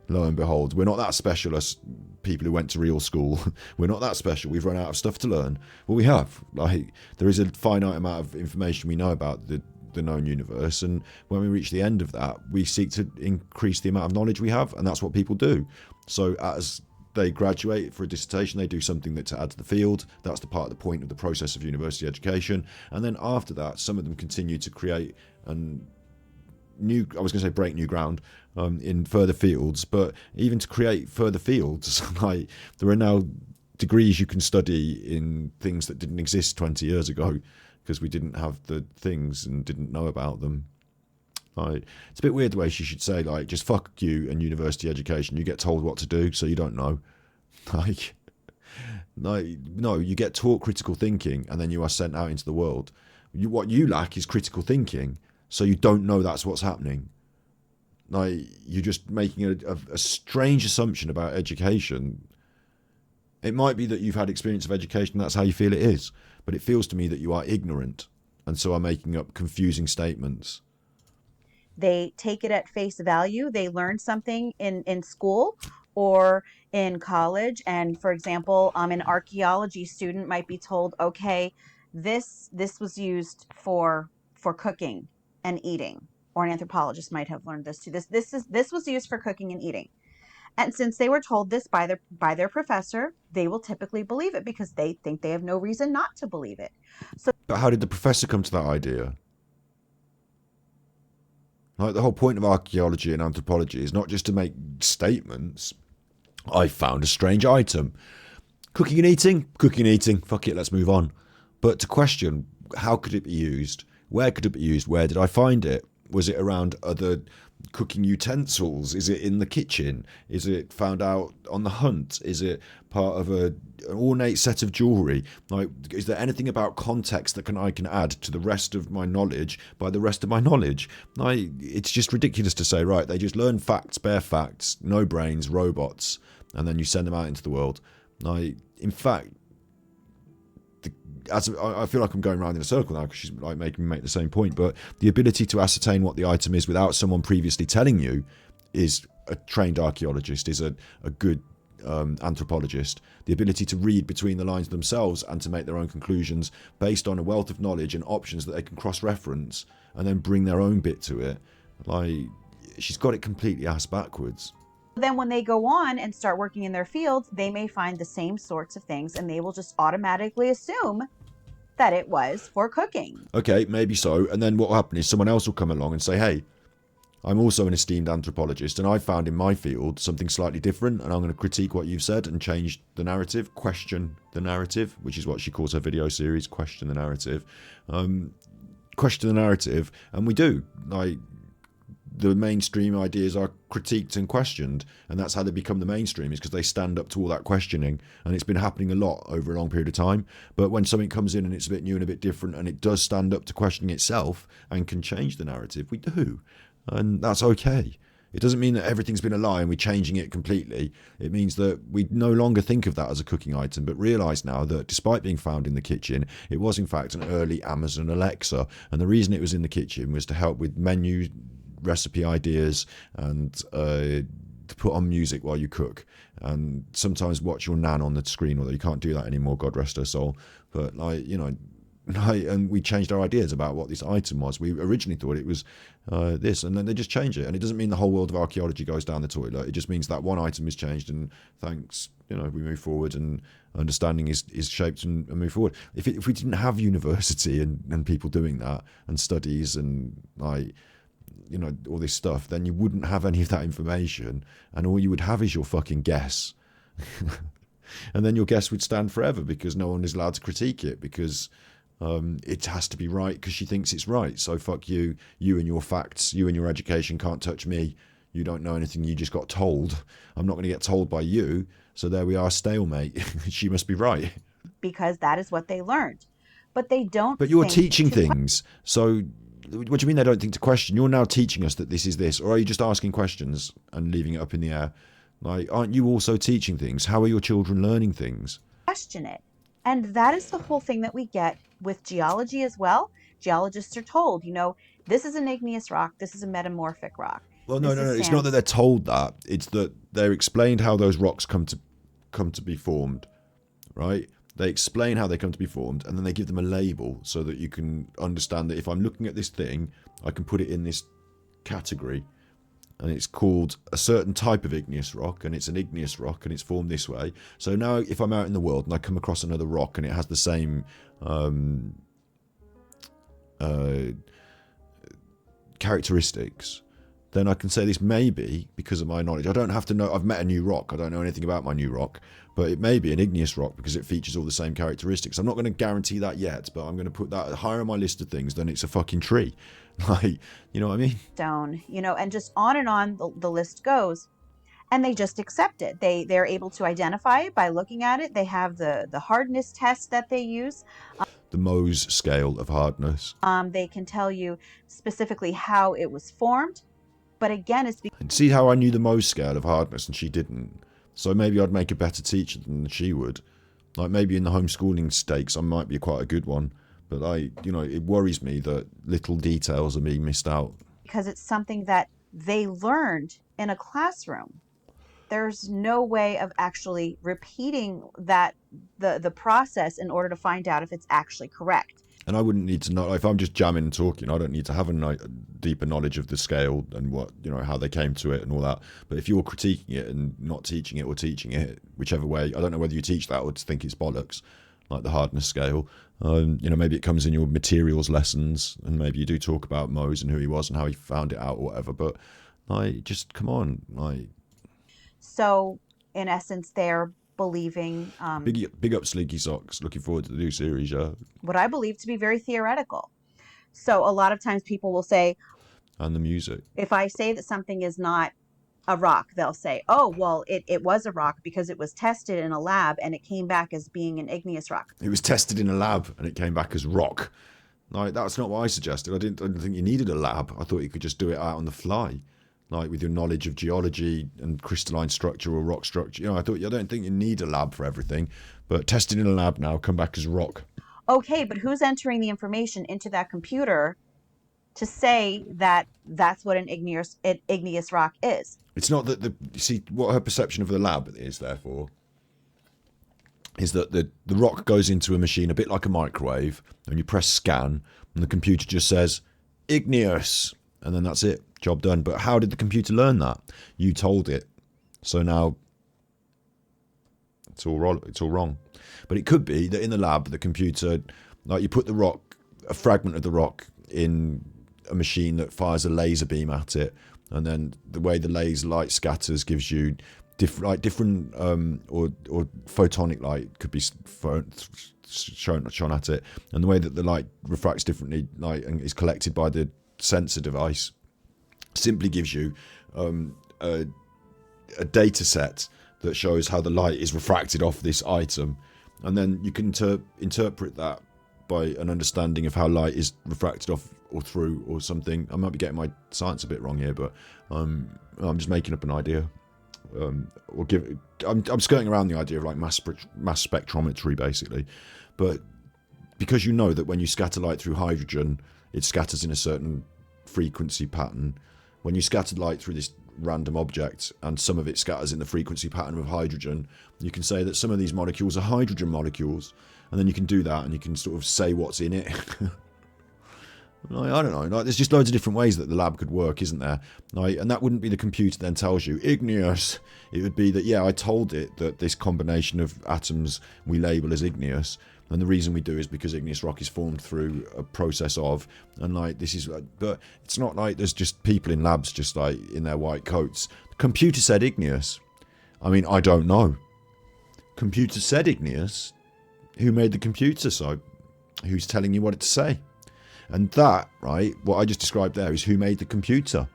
Lo and behold, we're not that special as people who went to real school. We're not that special. We've run out of stuff to learn. Well, we have. Like, there is a finite amount of information we know about the known universe, and when we reach the end of that, we seek to increase the amount of knowledge we have, and that's what people do. So as they graduate for a dissertation, they do something that to add to the field. That's the part of the point of the process of university education. And then after that, some of them continue to create break new ground in further fields. But even to create further fields, like, there are now degrees you can study in things that didn't exist 20 years ago because we didn't have the things and didn't know about them. Like, it's a bit weird the way she should say, like, just fuck you and university education. You get told what to do, so you don't know. Like, no, you get taught critical thinking and then you are sent out into the world. What you lack is critical thinking, so you don't know that's what's happening. Like, you're just making a strange assumption about education. It might be that you've had experience of education, that's how you feel it is, but it feels to me that you are ignorant and so are making up confusing statements. They take it at face value. They learn something in school or in college. And for example, an archaeology student might be told, okay, this was used for cooking and eating. Or an anthropologist might have learned this too. This was used for cooking and eating. And since they were told this by their professor, they will typically believe it because they think they have no reason not to believe it. But how did the professor come to that idea? Like, the whole point of archaeology and anthropology is not just to make statements. I found a strange item. Cooking and eating, fuck it, let's move on. But to question, how could it be used? Where could it be used? Where did I find it? Was it around other cooking utensils? Is it in the kitchen? Is it found out on the hunt? Is it part of an ornate set of jewellery? Like, is there anything about context that I can add to the rest of my knowledge by the rest of my knowledge? Like, it's just ridiculous to say, right, they just learn facts, bare facts, no brains, robots, and then you send them out into the world. Like, in fact, I feel like I'm going around in a circle now because she's like making me make the same point, but the ability to ascertain what the item is without someone previously telling you is a trained archaeologist, is a good anthropologist. The ability to read between the lines themselves and to make their own conclusions based on a wealth of knowledge and options that they can cross-reference and then bring their own bit to it. Like, she's got it completely ass backwards. Then when they go on and start working in their fields, they may find the same sorts of things and they will just automatically assume that it was for cooking. Okay, maybe so. And then what will happen is someone else will come along and say, hey, I'm also an esteemed anthropologist and I found in my field something slightly different and I'm going to critique what you've said and change the narrative, question the narrative, which is what she calls her video series, question the narrative. Question the narrative, and we do. Like, the mainstream ideas are critiqued and questioned, and that's how they become the mainstream, is because they stand up to all that questioning, and it's been happening a lot over a long period of time. But when something comes in and it's a bit new and a bit different and it does stand up to questioning itself and can change the narrative, we do, and that's okay. It doesn't mean that everything's been a lie and we're changing it completely. It means that we no longer think of that as a cooking item, but realise now that despite being found in the kitchen, it was in fact an early Amazon Alexa, and the reason it was in the kitchen was to help with menu recipe ideas and to put on music while you cook, and sometimes watch your nan on the screen, although you can't do that anymore, God rest her soul. But like, you know, and we changed our ideas about what this item was. We originally thought it was this, and then they just change it. And it doesn't mean the whole world of archaeology goes down the toilet. It just means that one item is changed, and thanks, you know, we move forward, and understanding is shaped and move forward. If we didn't have university and people doing that, and studies, and like, you know, all this stuff, then you wouldn't have any of that information, and all you would have is your fucking guess. And then your guess would stand forever, because no one is allowed to critique it, because it has to be right because she thinks it's right. So fuck you, you and your facts, you and your education can't touch me. You don't know anything, you just got told. I'm not going to get told by you. So there we are, stalemate. She must be right. Because that is what they learned. But they don't. But you're think teaching to things. So what do you mean they don't think to question? You're now teaching us that this is this, or are you just asking questions and leaving it up in the air? Like, aren't you also teaching things? How are your children learning things? question it. And that is the whole thing that we get with geology as well. Geologists are told, you know, this is an igneous rock, this is a metamorphic rock. Well, no. It's not that they're told that. It's that they're explained how those rocks come to be formed, right? They explain how they come to be formed, and then they give them a label so that you can understand that if I'm looking at this thing, I can put it in this category, and it's called a certain type of igneous rock, and it's an igneous rock, and it's formed this way. So now if I'm out in the world and I come across another rock and it has the same characteristics, then I can say this may be because of my knowledge. I don't have to know. I've met a new rock. I don't know anything about my new rock, but it may be an igneous rock because it features all the same characteristics. I'm not going to guarantee that yet, but I'm going to put that higher on my list of things than it's a fucking tree. Like, you know what I mean? Stone, you know, and just on the list goes. And they just accept it. They're able to identify it by looking at it. They have the hardness test that they use. The Mohs scale of hardness. They can tell you specifically how it was formed. But again, it's because... And see how I knew the Mohs scale of hardness and she didn't? So maybe I'd make a better teacher than she would. Like maybe in the homeschooling stakes, I might be quite a good one. But it worries me that little details are being missed out. Because it's something that they learned in a classroom. There's no way of actually repeating that the process in order to find out if it's actually correct. And I wouldn't need to know, if I'm just jamming and talking, I don't need to have a deeper knowledge of the scale and what, how they came to it and all that. But if you're critiquing it and not teaching it or teaching it, whichever way, I don't know whether you teach that or just think it's bollocks, like the hardness scale. Maybe it comes in your materials lessons and maybe you do talk about Mohs and who he was and how he found it out or whatever. But just come on, So in essence, they're believing big up Slinky Socks, looking forward to the new series. What I believe to be very theoretical. So a lot of times people will say, and the music, if I say that something is not a rock, they'll say, oh well, it was a rock because it was tested in a lab and it came back as being an igneous rock. It was tested in a lab and it came back as rock. That's not what I suggested. I didn't think you needed a lab. I thought you could just do it out on the fly, like with your knowledge of geology and crystalline structure or rock structure. I don't think you need a lab for everything, but tested in a lab now, come back as rock. Okay, but who's entering the information into that computer to say that that's what an igneous rock is? It's not that you see what her perception of the lab is, therefore, is that the rock goes into a machine a bit like a microwave, and you press scan, and the computer just says, igneous, and then that's it. Job done. But how did the computer learn that? You told it. So now it's all wrong. But it could be that in the lab, the computer, like you put a fragment of the rock in a machine that fires a laser beam at it, and then the way the laser light scatters gives you different or photonic light could be shone at it, and the way that the light refracts differently, and is collected by the sensor device, simply gives you a data set that shows how the light is refracted off this item, and then you can interpret that by an understanding of how light is refracted off or through or something. I might be getting my science a bit wrong here, but I'm just making up an idea. I'm skirting around the idea of like mass spectrometry basically, but because you know that when you scatter light through hydrogen, it scatters in a certain frequency pattern. When you scatter light through this random object and some of it scatters in the frequency pattern of hydrogen, you can say that some of these molecules are hydrogen molecules, and then you can do that and you can sort of say what's in it. I don't know, like, there's just loads of different ways that the lab could work, isn't there? Like, and that wouldn't be the computer then tells you igneous. It would be that, yeah, I told it that this combination of atoms we label as igneous, and the reason we do is because igneous rock is formed through a process of, and like this is, but it's not like there's just people in labs just like in their white coats. The computer said igneous. I mean, I don't know. Computer said igneous. Who made the computer? So who's telling you what to say? And that, right, what I just described there is who made the computer.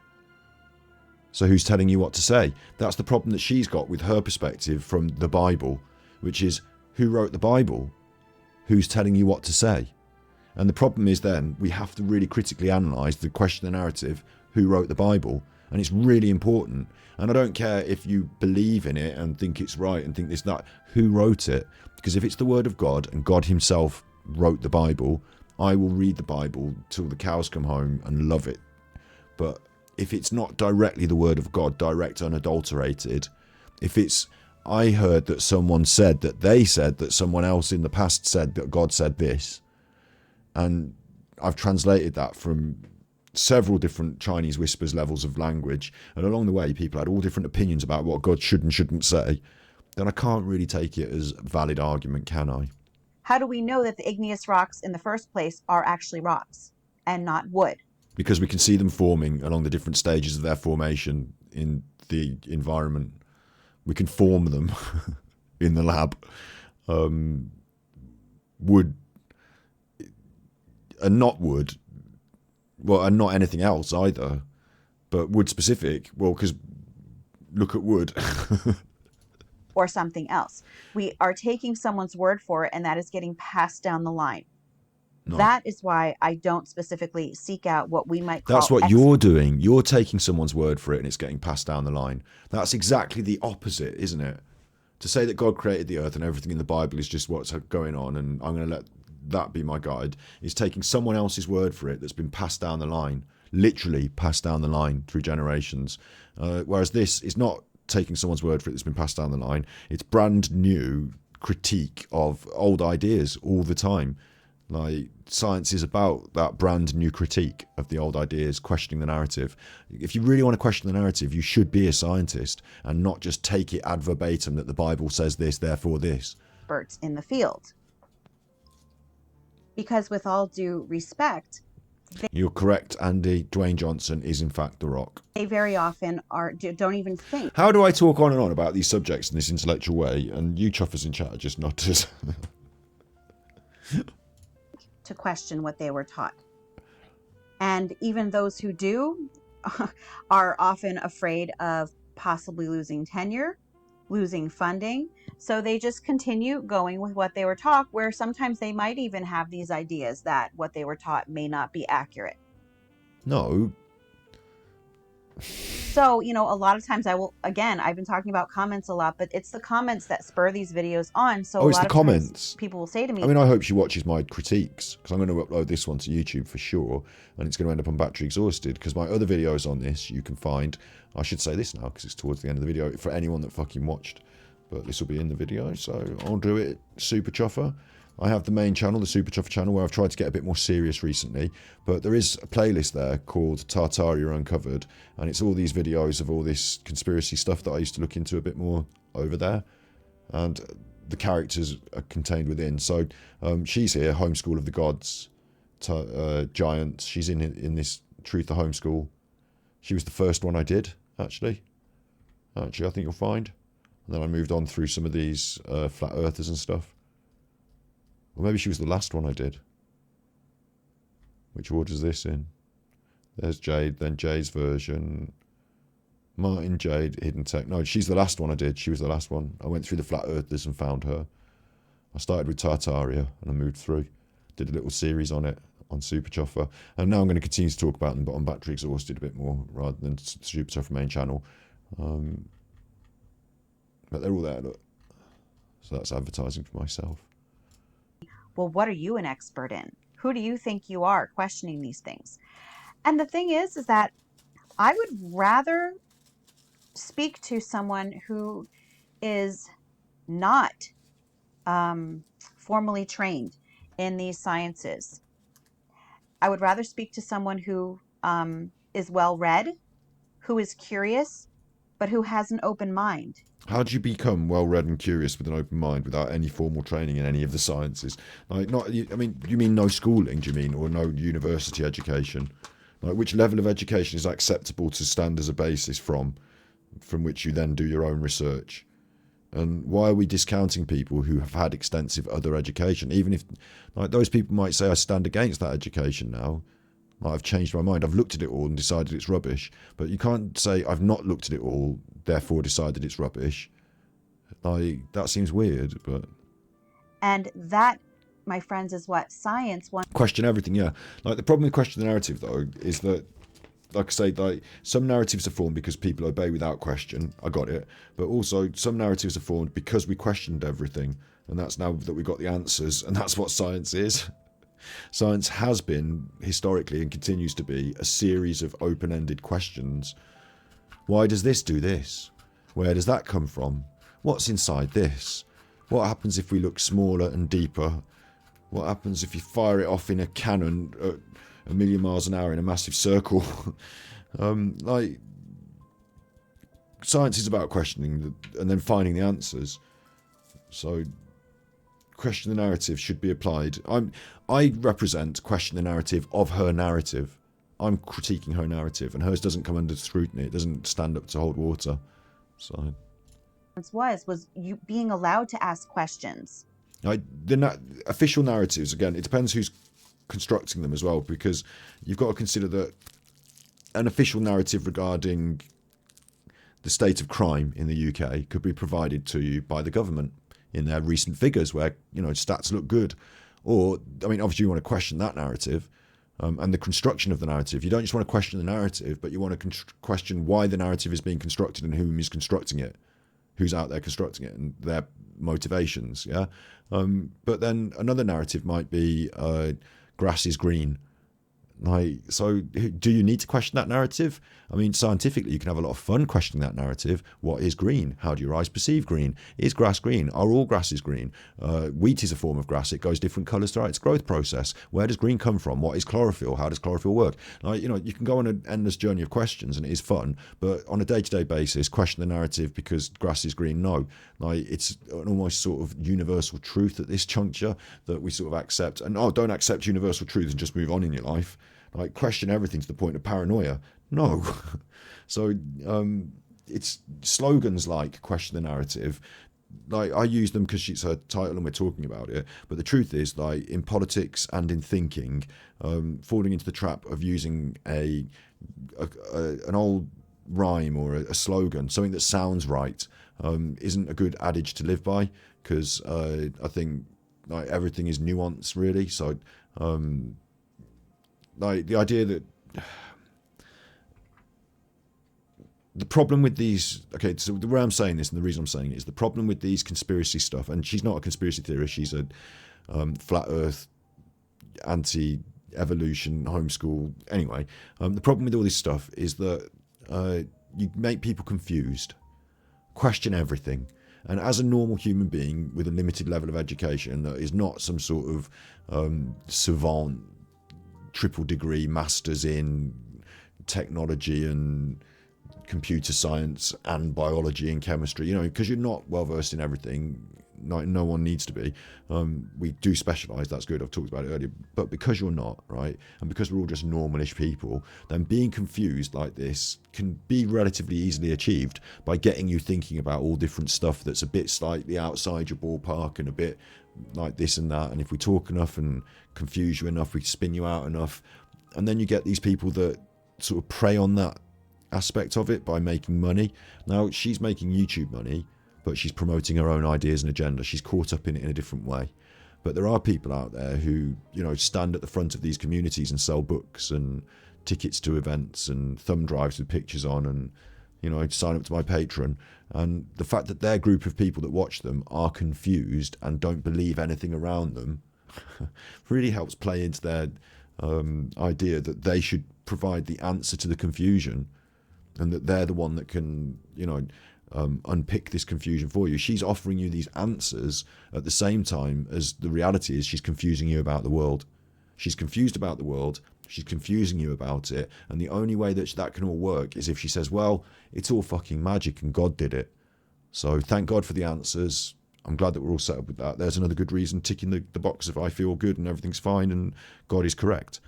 So who's telling you what to say? That's the problem that she's got with her perspective from the Bible, which is who wrote the Bible? Who's telling you what to say? And the problem is then we have to really critically analyse the question, the narrative, who wrote the Bible? And it's really important. And I don't care if you believe in it and think it's right and think this, that, who wrote it? Because if it's the word of God and God himself wrote the Bible, I will read the Bible till the cows come home and love it. But if it's not directly the word of God, direct, unadulterated, if it's, I heard that someone said that they said that someone else in the past said that God said this, and I've translated that from several different Chinese whispers levels of language, and along the way people had all different opinions about what God should and shouldn't say, then I can't really take it as a valid argument, can I? How do we know that the igneous rocks in the first place are actually rocks and not wood? Because we can see them forming along the different stages of their formation in the environment. We can form them in the lab. Wood and not wood, well, and not anything else either, but wood specific. Well, because look at wood. Or something else. We are taking someone's word for it, and that is getting passed down the line. No. That is why I don't specifically seek out what we might call... That's what you're doing. You're taking someone's word for it and it's getting passed down the line. That's exactly the opposite, isn't it? To say that God created the earth and everything in the Bible is just what's going on and I'm going to let that be my guide, is taking someone else's word for it that's been passed down the line, literally passed down the line through generations. Whereas this is not taking someone's word for it that's been passed down the line. It's brand new critique of old ideas all the time. Like, science is about that brand new critique of the old ideas, questioning the narrative. If you really want to question the narrative, you should be a scientist and not just take it ad verbatim that the Bible says this, therefore this. Experts in the field. Because with all due respect, you're correct, Andy. Dwayne Johnson is in fact the Rock. They very often don't even think. How do I talk on and on about these subjects in this intellectual way, and you chuffers in chat are just not as... to question what they were taught. And even those who do are often afraid of possibly losing tenure, losing funding. So they just continue going with what they were taught, where sometimes they might even have these ideas that what they were taught may not be accurate. No. So, you know, a lot of times I've been talking about comments a lot, but it's the comments that spur these videos on. So it's the comments. People will say to me, I mean, I hope she watches my critiques, because I'm going to upload this one to YouTube for sure, and it's going to end up on Battery Exhausted, because my other videos on this you can find, I should say this now because it's towards the end of the video, for anyone that fucking watched, but this will be in the video, so I'll do it super chuffer. I have the main channel, the Super Chuffer channel, where I've tried to get a bit more serious recently, but there is a playlist there called Tartaria Uncovered, and it's all these videos of all this conspiracy stuff that I used to look into a bit more over there, and the characters are contained within. So she's here, Homeschool of the Gods, Giants. She's in this Truth of Homeschool. She was the first one I did, actually. I think you'll find. And then I moved on through some of these Flat Earthers and stuff. Or maybe she was the last one I did. Which order is this in? There's Jade, then Jay's version. Martin, Jade, Hidden Tech. No, she's the last one I did. She was the last one. I went through the Flat Earthers and found her. I started with Tartaria and I moved through. Did a little series on it on Super Chuffer. And now I'm going to continue to talk about them, but on Battery Exhausted a bit more rather than Super Chuffer main channel. But they're all there, look. So that's advertising for myself. Well, what are you an expert in? Who do you think you are questioning these things? And the thing is that I would rather speak to someone who is not formally trained in these sciences. I would rather speak to someone who is well read, who is curious, but who has an open mind. How do you become well-read and curious with an open mind without any formal training in any of the sciences? Like, not, I mean, do you mean no schooling? Do you mean, or no university education? Like, which level of education is acceptable to stand as a basis from which you then do your own research? And why are we discounting people who have had extensive other education? Even if, like, those people might say, I stand against that education now. Like, I've changed my mind. I've looked at it all and decided it's rubbish. But you can't say, I've not looked at it all, therefore decided it's rubbish. Like, that seems weird, but... And that, my friends, is what science wants. Question everything, yeah. Like, the problem with question the narrative, though, is that, like I say, like, some narratives are formed because people obey without question. I got it. But also, some narratives are formed because we questioned everything. And that's now that we got the answers. And that's what science is. Science has been, historically, and continues to be, a series of open-ended questions. Why does this do this? Where does that come from? What's inside this? What happens if we look smaller and deeper? What happens if you fire it off in a cannon at 1,000,000 miles an hour in a massive circle? Like, science is about questioning and then finding the answers. So, question the narrative should be applied. I represent question the narrative of her narrative. I'm critiquing her narrative, and hers doesn't come under scrutiny. It doesn't stand up to hold water. So was you being allowed to ask questions. Official narratives, again, it depends who's constructing them as well, because you've got to consider that an official narrative regarding the state of crime in the UK could be provided to you by the government in their recent figures where, you know, stats look good. Or, I mean, obviously you want to question that narrative and the construction of the narrative. You don't just want to question the narrative, but you want to question why the narrative is being constructed and whom is constructing it, who's out there constructing it, and their motivations, yeah? But then another narrative might be grass is green. Like, so do you need to question that narrative? I mean, scientifically, you can have a lot of fun questioning that narrative. What is green? How do your eyes perceive green? Is grass green? Are all grasses green? Wheat is a form of grass. It goes different colours throughout its growth process. Where does green come from? What is chlorophyll? How does chlorophyll work? Like, you know, you can go on an endless journey of questions, and it is fun. But on a day-to-day basis, question the narrative because grass is green. No, like, it's an almost sort of universal truth at this juncture that we sort of accept. And don't accept universal truths and just move on in your life. Like, question everything to the point of paranoia. No. So it's slogans like question the narrative. Like, I use them because it's her title and we're talking about it. But the truth is, like, in politics and in thinking, falling into the trap of using an old rhyme or a slogan, something that sounds right, isn't a good adage to live by, because I think, like, everything is nuance, really. So like, the idea that the problem with these, okay, so the way I'm saying this and the reason I'm saying it is the problem with these conspiracy stuff, and she's not a conspiracy theorist, she's a flat earth, anti-evolution, homeschool, anyway. The problem with all this stuff is that you make people confused, question everything. And as a normal human being with a limited level of education that is not some sort of savant, triple degree masters in technology and computer science and biology and chemistry, you know, because you're not well versed in everything. No one needs to be. We do specialise, that's good, I've talked about it earlier, but because you're not, right, and because we're all just normalish people, then being confused like this can be relatively easily achieved by getting you thinking about all different stuff that's a bit slightly outside your ballpark and a bit like this and that, and if we talk enough and confuse you enough, we spin you out enough, and then you get these people that sort of prey on that aspect of it by making money. Now, she's making YouTube money, but she's promoting her own ideas and agenda. She's caught up in it in a different way. But there are people out there who, you know, stand at the front of these communities and sell books and tickets to events and thumb drives with pictures on and, you know, sign up to my Patreon. And the fact that their group of people that watch them are confused and don't believe anything around them really helps play into their idea that they should provide the answer to the confusion. and that they're the one that can, unpick this confusion for you. She's offering you these answers at the same time as the reality is she's confusing you about the world. She's confused about the world. She's confusing you about it. And the only way that can all work is if she says, well, it's all fucking magic and God did it. So thank God for the answers. I'm glad that we're all set up with that. There's another good reason, ticking the box if I feel good and everything's fine and God is correct.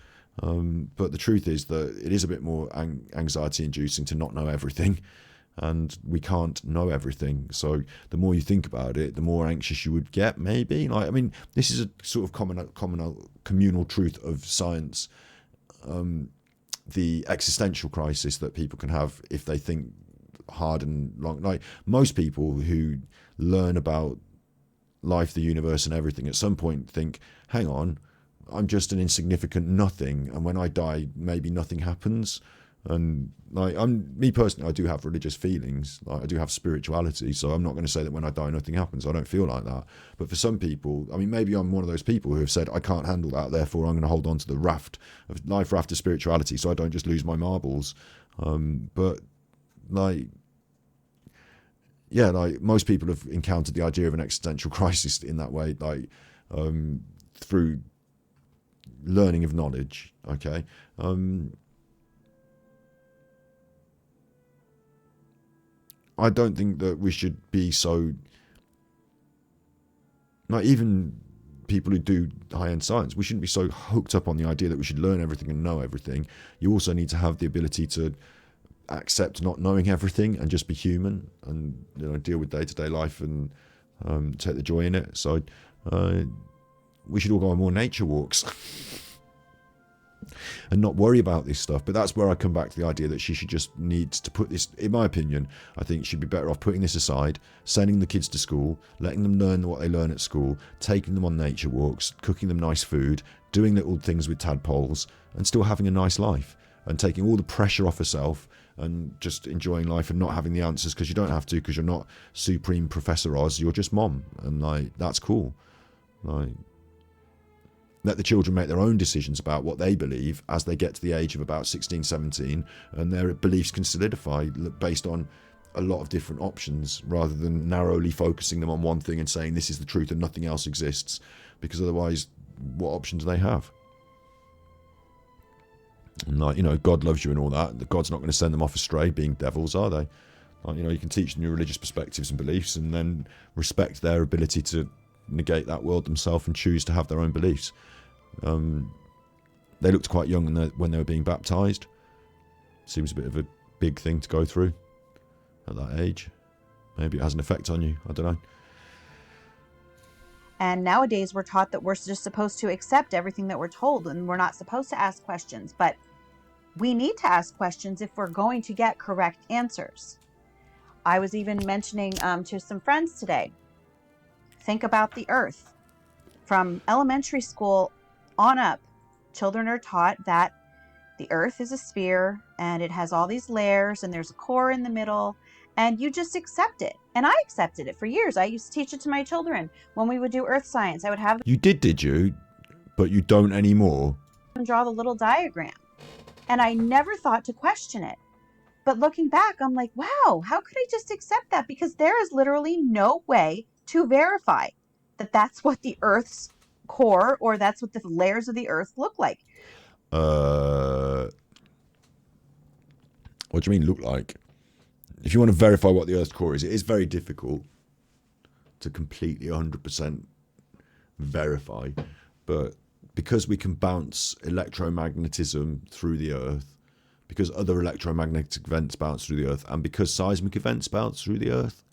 But the truth is that it is a bit more anxiety inducing to not know everything. And we can't know everything. So the more you think about it, the more anxious you would get, maybe. This is a sort of communal truth of science. The existential crisis that people can have if they think hard and long. Like most people who learn about life, the universe and everything, at some point think, hang on, I'm just an insignificant nothing. And when I die, maybe nothing happens. And me personally, I do have religious feelings. I do have spirituality, so I'm not going to say that when I die nothing happens. I don't feel like that. But for some people, maybe I'm one of those people who have said I can't handle that, therefore I'm going to hold on to the life raft of spirituality, so I don't just lose my marbles. But most people have encountered the idea of an existential crisis in that way, through learning of knowledge. Okay. I don't think that we should be so, even people who do high-end science, we shouldn't be so hooked up on the idea that we should learn everything and know everything. You also need to have the ability to accept not knowing everything and just be human and deal with day-to-day life and take the joy in it. So we should all go on more nature walks. And not worry about this stuff. But that's where I come back to the idea that she should just needs to put this, in my opinion, I think she'd be better off putting this aside, sending the kids to school, letting them learn what they learn at school, taking them on nature walks, cooking them nice food, doing little things with tadpoles, and still having a nice life, and taking all the pressure off herself and just enjoying life and not having the answers, because you don't have to, because you're not Supreme Professor Oz, you're just mom, and that's cool. Let the children make their own decisions about what they believe as they get to the age of about 16, 17, and their beliefs can solidify based on a lot of different options, rather than narrowly focusing them on one thing and saying this is the truth and nothing else exists, because otherwise what options do they have? And God loves you and all that. God's not going to send them off astray being devils, are they? You can teach them your religious perspectives and beliefs and then respect their ability to negate that world themselves and choose to have their own beliefs. They looked quite young when they were being baptized. Seems a bit of a big thing to go through at that age. Maybe it has an effect on you, I don't know. And nowadays we're taught that we're just supposed to accept everything that we're told and we're not supposed to ask questions. But we need to ask questions if we're going to get correct answers. I was even mentioning to some friends today, think about the earth. From elementary school on up, children are taught that the earth is a sphere and it has all these layers and there's a core in the middle, and you just accept it. And I accepted it for years. I used to teach it to my children. When we would do earth science, I would have them You did you? But you don't anymore. draw the little diagram. And I never thought to question it. But looking back, I'm like, wow, how could I just accept that? Because there is literally no way to verify that that's what the Earth's core or that's what the layers of the Earth look like. What do you mean look like? If you want to verify what the Earth's core is, it is very difficult to completely 100% verify. But because we can bounce electromagnetism through the Earth, because other electromagnetic events bounce through the Earth, and because seismic events bounce through the Earth,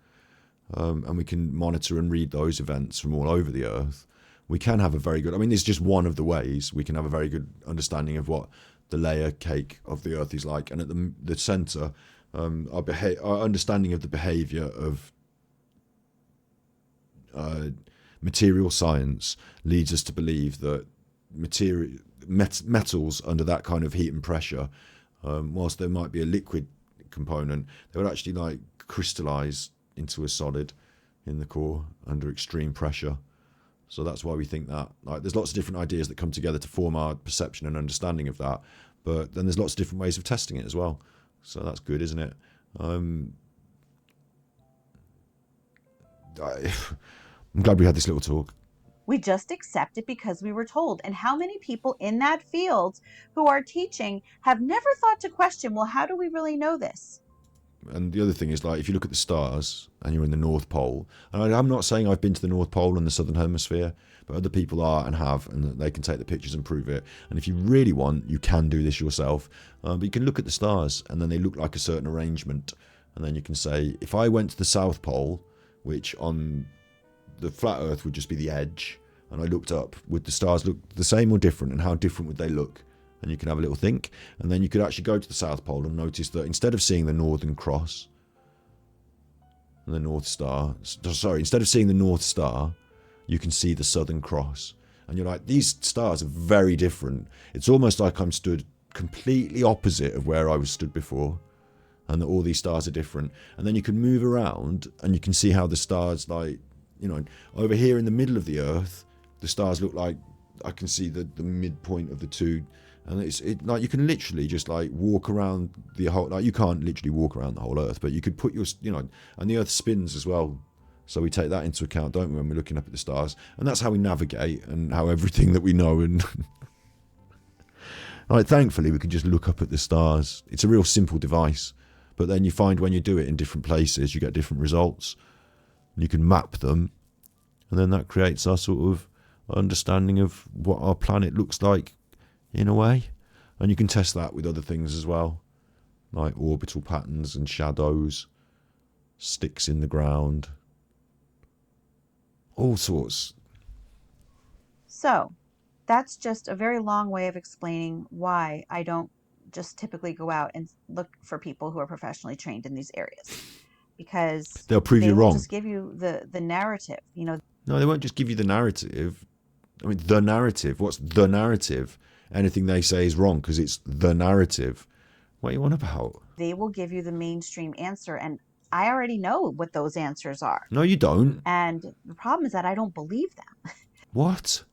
and we can monitor and read those events from all over the Earth, we can have a very good, this is just one of the ways we can have a very good understanding of what the layer cake of the Earth is like. And at the centre, our understanding of the behaviour of material science leads us to believe that metals under that kind of heat and pressure, whilst there might be a liquid component, they would actually crystallise into a solid in the core under extreme pressure. So that's why we think that. There's lots of different ideas that come together to form our perception and understanding of that. But then there's lots of different ways of testing it as well. So that's good, isn't it? I'm glad we had this little talk. We just accept it because we were told. And how many people in that field who are teaching have never thought to question, well, how do we really know this? And the other thing is, like, if you look at the stars and you're in the North Pole, and I'm not saying I've been to the North Pole and the Southern Hemisphere, but other people are and have, and they can take the pictures and prove it. And if you really want, you can do this yourself. But you can look at the stars and then they look like a certain arrangement. And then you can say, if I went to the South Pole, which on the flat Earth would just be the edge, and I looked up, would the stars look the same or different, and how different would they look? And you can have a little think, and then you could actually go to the South Pole and notice that instead of seeing the Northern Cross and the North Star, instead of seeing the North Star, you can see the Southern Cross. And you're like, these stars are very different. It's almost like I'm stood completely opposite of where I was stood before, and that all these stars are different. And then you can move around and you can see how the stars, like, you know, over here in the middle of the Earth, the stars look like, I can see the midpoint of the two. And it's like you can literally just like walk around the whole, like you can't literally walk around the whole Earth, but you could put your, you know, and the Earth spins as well. So we take that into account, don't we, when we're looking up at the stars. And that's how we navigate and how everything that we know. And like, thankfully, we can just look up at the stars. It's a real simple device. But then you find when you do it in different places, you get different results. You can map them. And then that creates our sort of understanding of what our planet looks like in a way. And you can test that with other things as well, like orbital patterns and shadows, sticks in the ground, all sorts. So that's just a very long way of explaining why I don't just typically go out and look for people who are professionally trained in these areas, because They'll prove they you will wrong. just give you the narrative, you know. No, they won't just give you the narrative. I mean, the narrative. What's the narrative? Anything they say is wrong because it's the narrative. What are you on about? They will give you the mainstream answer, and I already know what those answers are. No, you don't. And the problem is that I don't believe them. What?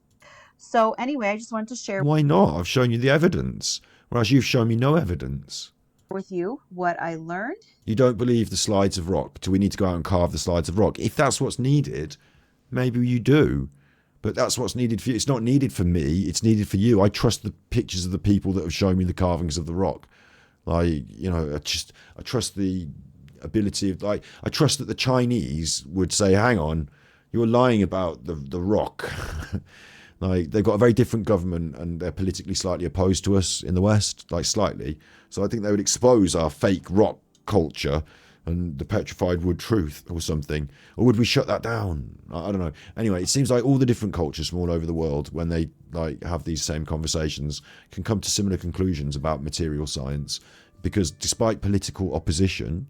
So anyway, I just wanted to share Why not? I've shown you the evidence, whereas you've shown me no evidence. with you what I learned. You don't believe the slides of rock. Do we need to go out and carve the slides of rock? If that's what's needed, maybe you do. But that's what's needed for you. It's not needed for me. It's needed for you. I trust the pictures of the people that have shown me the carvings of the rock. Like, you know, I trust the ability of, like, I trust that the Chinese would say, hang on, you're lying about the rock. Like, they've got a very different government and they're politically slightly opposed to us in the West, like slightly. So I think they would expose our fake rock culture and the petrified wood truth or something. Or would we shut that down? I don't know. Anyway, it seems like all the different cultures from all over the world, when they like have these same conversations, can come to similar conclusions about material science, because despite political opposition,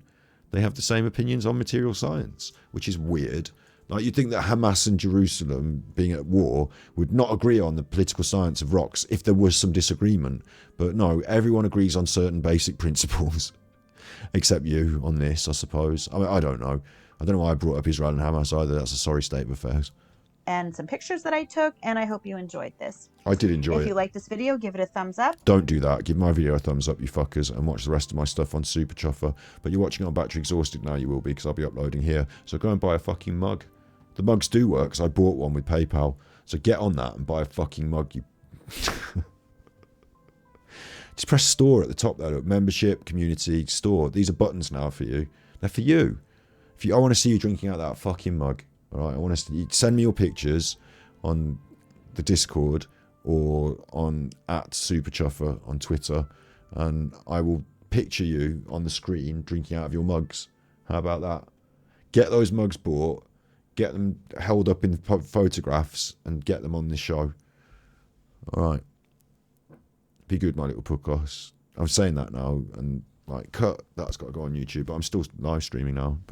they have the same opinions on material science, which is weird. Like, you'd think that Hamas and Jerusalem, being at war, would not agree on the political science of rocks if there was some disagreement. But no, everyone agrees on certain basic principles. Except you on this, I suppose. I mean, I don't know. I don't know why I brought up Israel and Hamas either. That's a sorry state of affairs. And some pictures that I took, and I hope you enjoyed this. I did enjoy it. If you like this video, give it a thumbs up. Don't do that. Give my video a thumbs up, you fuckers, and watch the rest of my stuff on Super Chuffer. But you're watching on Battery Exhausted now, you will be, because I'll be uploading here. So go and buy a fucking mug. The mugs do work, because I bought one with PayPal. So get on that and buy a fucking mug, you... Just press store at the top there. Look, membership, community, store. These are buttons now for you. They're for you. I want to see you drinking out that fucking mug. All right. I want to send me your pictures on the Discord or on @SuperChuffer on Twitter, and I will picture you on the screen drinking out of your mugs. How about that? Get those mugs bought, get them held up in photographs, and get them on this show. All right. Be good, my little podcast. I'm saying that now, and like, cut. That's got to go on YouTube, but I'm still live streaming now. But